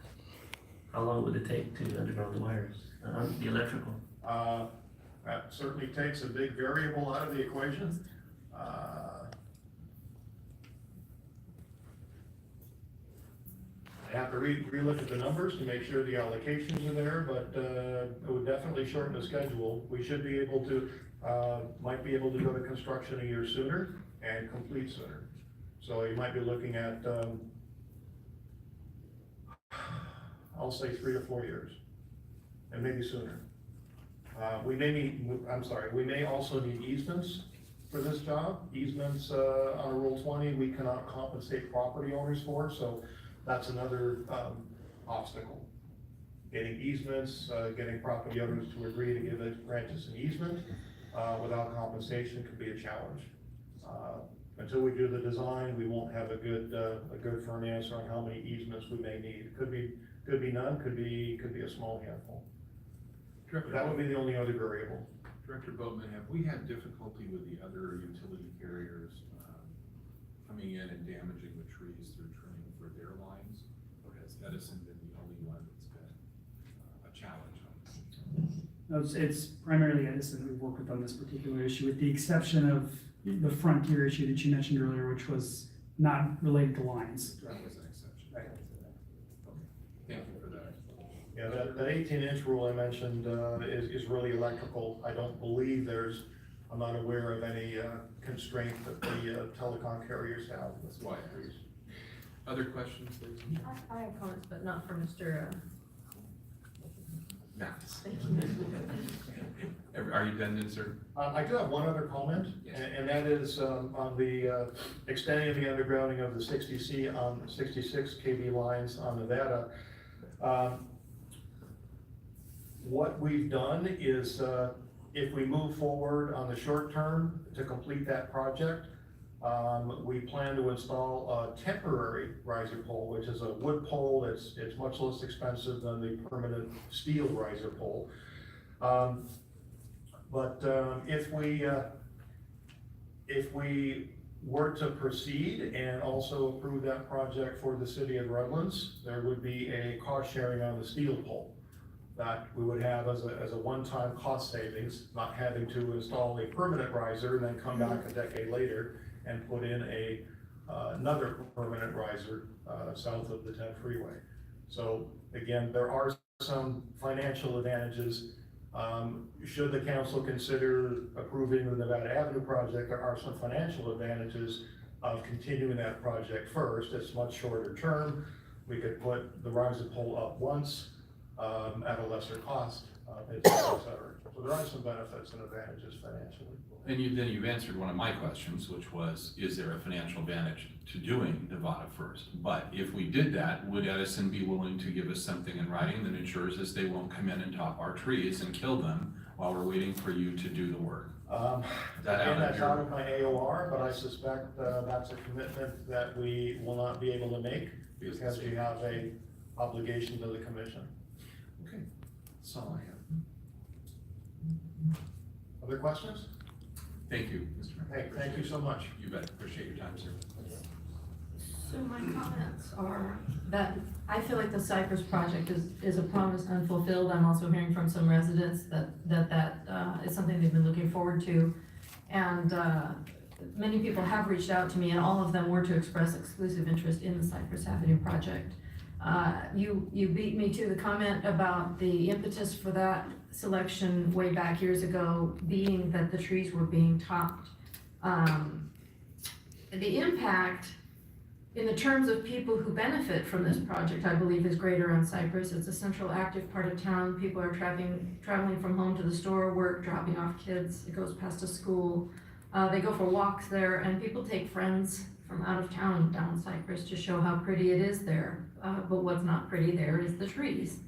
how long would it take to underground the wires, the electrical? That certainly takes a big variable out of the equation. I have to relook at the numbers to make sure the allocations are there, but it would definitely shorten the schedule. We should be able to, might be able to go to construction a year sooner and complete sooner. So you might be looking at, I'll say 3 to 4 years, and maybe sooner. We may also need easements for this job. Easements on a Rule 20, we cannot compensate property owners for, so that's another obstacle. Getting easements, getting property owners to agree to grant us an easement without compensation could be a challenge. Until we do the design, we won't have a good firm answer on how many easements we may need. It could be none, could be a small handful. That would be the only other variable. Director Boatman, have we had difficulty with the other utility carriers coming in and damaging the trees through trimming for their lines? Or has Edison been the only one that's been a challenge on this? No, it's primarily Edison we've worked with on this particular issue, with the exception of the Frontier issue that you mentioned earlier, which was not related to lines. That was an exception. Right. Okay, thank you for that. Yeah, that 18-inch rule I mentioned is really electrical. I don't believe I'm not aware of any constraint that the telecom carriers have. That's why I asked. Other questions, please? I have comments, but not for Mr. Mathis. Thank you. Are you done then, sir? I do have one other comment, Yes. and that is on the extending the undergrounding of the 66 kV lines on Nevada. What we've done is, if we move forward on the short term to complete that project, we plan to install a temporary riser pole, which is a wood pole that's much less expensive than the permanent steel riser pole. But if we were to proceed and also approve that project for the city of Redlands, there would be a cost sharing on the steel pole that we would have as a one-time cost savings, not having to install a permanent riser and then come back a decade later and put in another permanent riser south of the 10 freeway. So again, there are some financial advantages. Should the council consider approving the Nevada Avenue project, there are some financial advantages of continuing that project first. It's much shorter term. We could put the riser pole up once at a lesser cost, et cetera. So there are some benefits and advantages financially. And you've answered one of my questions, which was, is there a financial advantage to doing Nevada first? But if we did that, would Edison be willing to give us something in writing that ensures us they won't come in and top our trees and kill them while we're waiting for you to do the work? That's out of my AOR, but I suspect that's a commitment that we will not be able to make because we have a obligation to the commission. Okay, that's all I have. Other questions? Thank you, Mr. Mayor. Hey, thank you so much. You bet. Appreciate your time, sir. So my comments are that I feel like the Cypress project is a promise unfulfilled. I'm also hearing from some residents that is something they've been looking forward to. And many people have reached out to me, and all of them were to express exclusive interest in the Cypress Avenue project. You beat me to the comment about the impetus for that selection way back years ago being that the trees were being topped. The impact in the terms of people who benefit from this project, I believe, is greater on Cypress. It's a central active part of town. People are traveling from home to the store, work, dropping off kids. It goes past a school. They go for walks there, and people take friends from out of town down Cypress to show how pretty it is there. But what's not pretty there is the trees.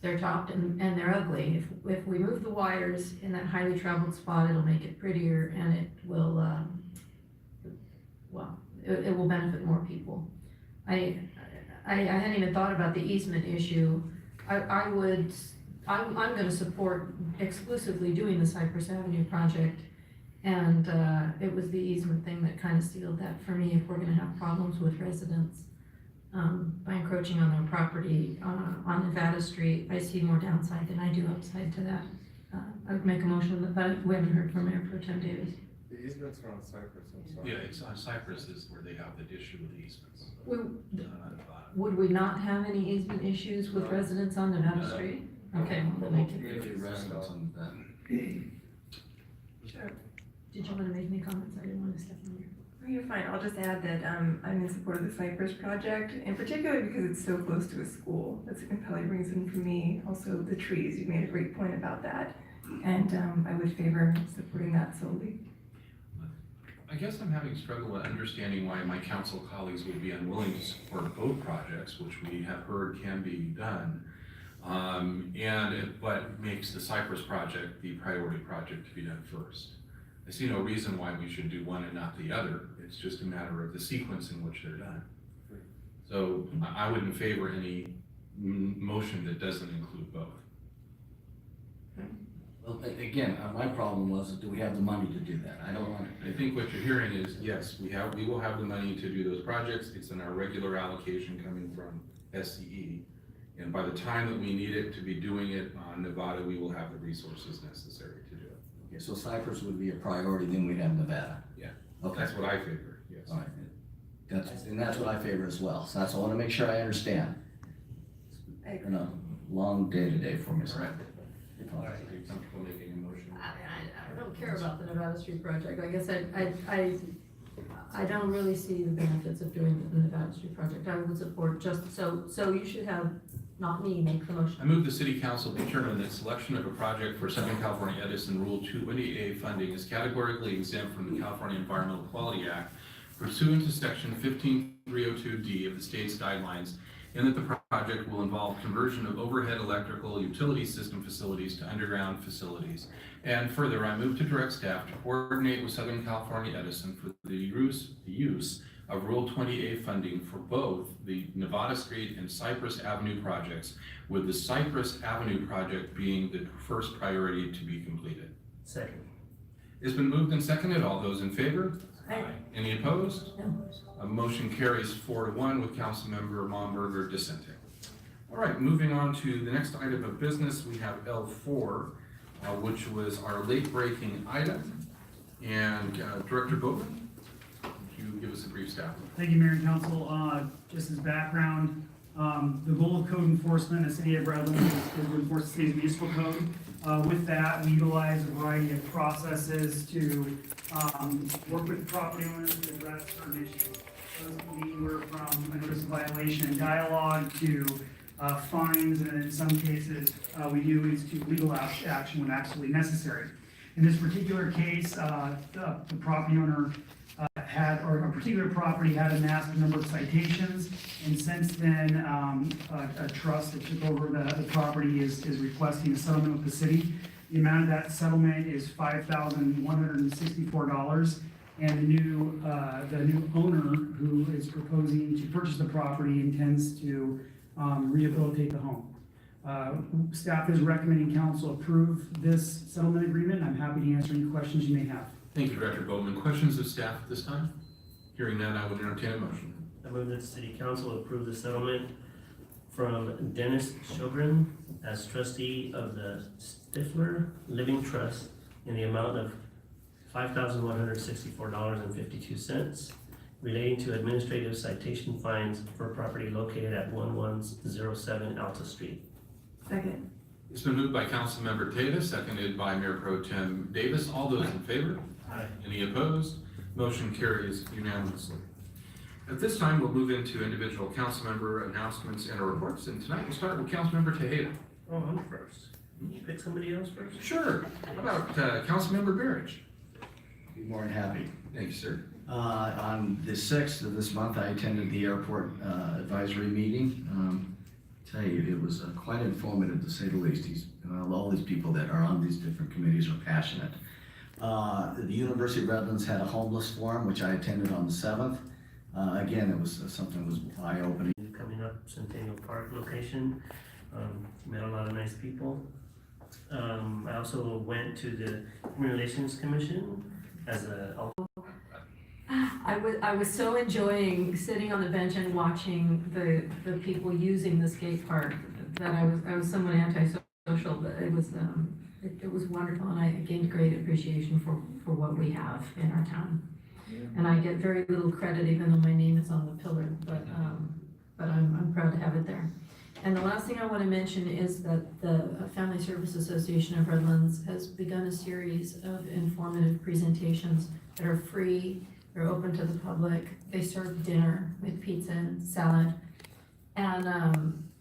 They're topped and they're ugly. If we move the wires in that highly traveled spot, it'll make it prettier, and it will, it will benefit more people. I hadn't even thought about the easement issue. I'm gonna support exclusively doing the Cypress Avenue project. And it was the easement thing that kind of sealed that for me if we're gonna have problems with residents by encroaching on their property on Nevada Street. I see more downside than I do upside to that. I would make a motion that we haven't heard from Mayor Pro Tem Davis. The easements are on Cypress, I'm sorry. Yeah, it's on Cypress is where they have the issue with the easements. Would we not have any easement issues with residents on Nevada Street? Okay, well, then I can. Maybe residents on that. Sure. Did you want to make any comments? I didn't want to step on you. No, you're fine. I'll just add that I'm in support of the Cypress project, in particular because it's so close to a school. That's a compelling reason for me. Also, the trees. You made a great point about that. And I would favor supporting that solely. I guess I'm having struggle with understanding why my council colleagues would be unwilling to support both projects, which we have heard can be done. But makes the Cypress project the priority project to be done first. I see no reason why we should do one and not the other. It's just a matter of the sequence in which they're done. So I wouldn't favor any motion that doesn't include both. Well, again, my problem was, do we have the money to do that? I don't want I think what you're hearing is, yes, we will have the money to do those projects. It's in our regular allocation coming from SCE. And by the time that we need it to be doing it on Nevada, we will have the resources necessary to do it. Okay, so Cypress would be a priority, then we'd have Nevada. Yeah. Okay. That's what I favor, yes. All right. That's what I favor as well. So I want to make sure I understand. I It's been a long day today for me, so. Are you comfortable making a motion? I don't care about the Nevada Street project. I guess I don't really see the benefits of doing the Nevada Street project. I would support just, so you should have, not me, make the motion. I move the city council determine that selection of a project for Southern California Edison Rule 220A funding is categorically exempt from the California Environmental Quality Act pursuant to section 15302D of the state's guidelines, and that the project will involve conversion of overhead electrical utility system facilities to underground facilities. And further, I move to direct staff to coordinate with Southern California Edison for the use of Rule 20A funding for both the Nevada Street and Cypress Avenue projects, with the Cypress Avenue project being the first priority to be completed. Second. It's been moved and seconded. All those in favor? Aye. Any opposed? No. A motion carries 4-1 with Councilmember Momberger dissenting. All right, moving on to the next item of business, we have L4, which was our late-breaking item. And Director Bowman, would you give us a brief staff? Thank you, Mayor and Council. Just as background, the goal of code enforcement in the city of Redlands is to enforce the city's municipal code. With that, we utilize a variety of processes to work with property owners to address certain issues. Those can be anywhere from a notice of violation and dialogue to fines, and in some cases, we do institute legal action when absolutely necessary. In this particular case, the property owner had, or a particular property had amassed a number of citations, and since then, a trust that took over the property is requesting a settlement with the city. The amount of that settlement is $5,164, and the new owner who is proposing to purchase the property intends to rehabilitate the home. Staff is recommending council approve this settlement agreement. I'm happy to answer any questions you may have. Thank you, Director Goldman. Questions of staff at this time? Hearing none, I will entertain a motion. I move that the city council approve the settlement from Dennis Shogren as trustee of the Stifler Living Trust in the amount of $5,164.52 relating to administrative citation fines for property located at 1107 Alta Street. Second. It's been moved by Councilmember Taylor, seconded by Mayor Pro Tem Davis. All those in favor? Aye. Any opposed? Motion carries unanimously. At this time, we'll move into individual council member announcements and reports, and tonight we'll start with Councilmember Tejeda. Oh, I'm first. Can you pick somebody else first? Sure. How about Councilmember Burridge? Be more than happy. Thank you, sir. On the 6th of this month, I attended the airport advisory meeting. Tell you, it was quite informative, to say the least. All these people that are on these different committees are passionate. The University of Redlands had a homeless forum, which I attended on the 7th. Again, it was something that was eye-opening. Coming up, Centennial Park location, met a lot of nice people. I also went to the Human Relations Commission as a. I was so enjoying sitting on the bench and watching the people using the skate park that I was somewhat antisocial, but it was wonderful, and I gained great appreciation for what we have in our town. And I get very little credit, even though my name is on the pillar, but I'm proud to have it there. And the last thing I want to mention is that the Family Service Association of Redlands has begun a series of informative presentations that are free. They're open to the public. They serve dinner with pizza and salad. And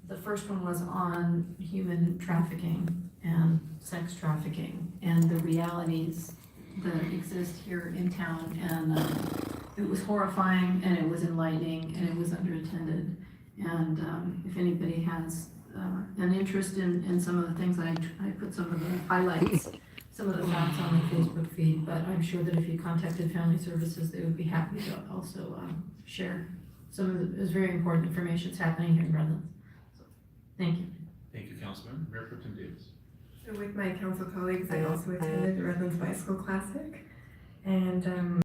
the first one was on human trafficking and sex trafficking and the realities that exist here in town. And it was horrifying, and it was enlightening, and it was underattended. And if anybody has an interest in some of the things, I put some of the highlights, some of the facts on the Facebook feed, but I'm sure that if you contacted Family Services, they would be happy to also share some of the very important information that's happening here in Redlands. So, thank you. Thank you, Councilmember. Mayor Pro Tem Davis. So with my council colleagues, I also attended the Redlands Bicycle Classic, and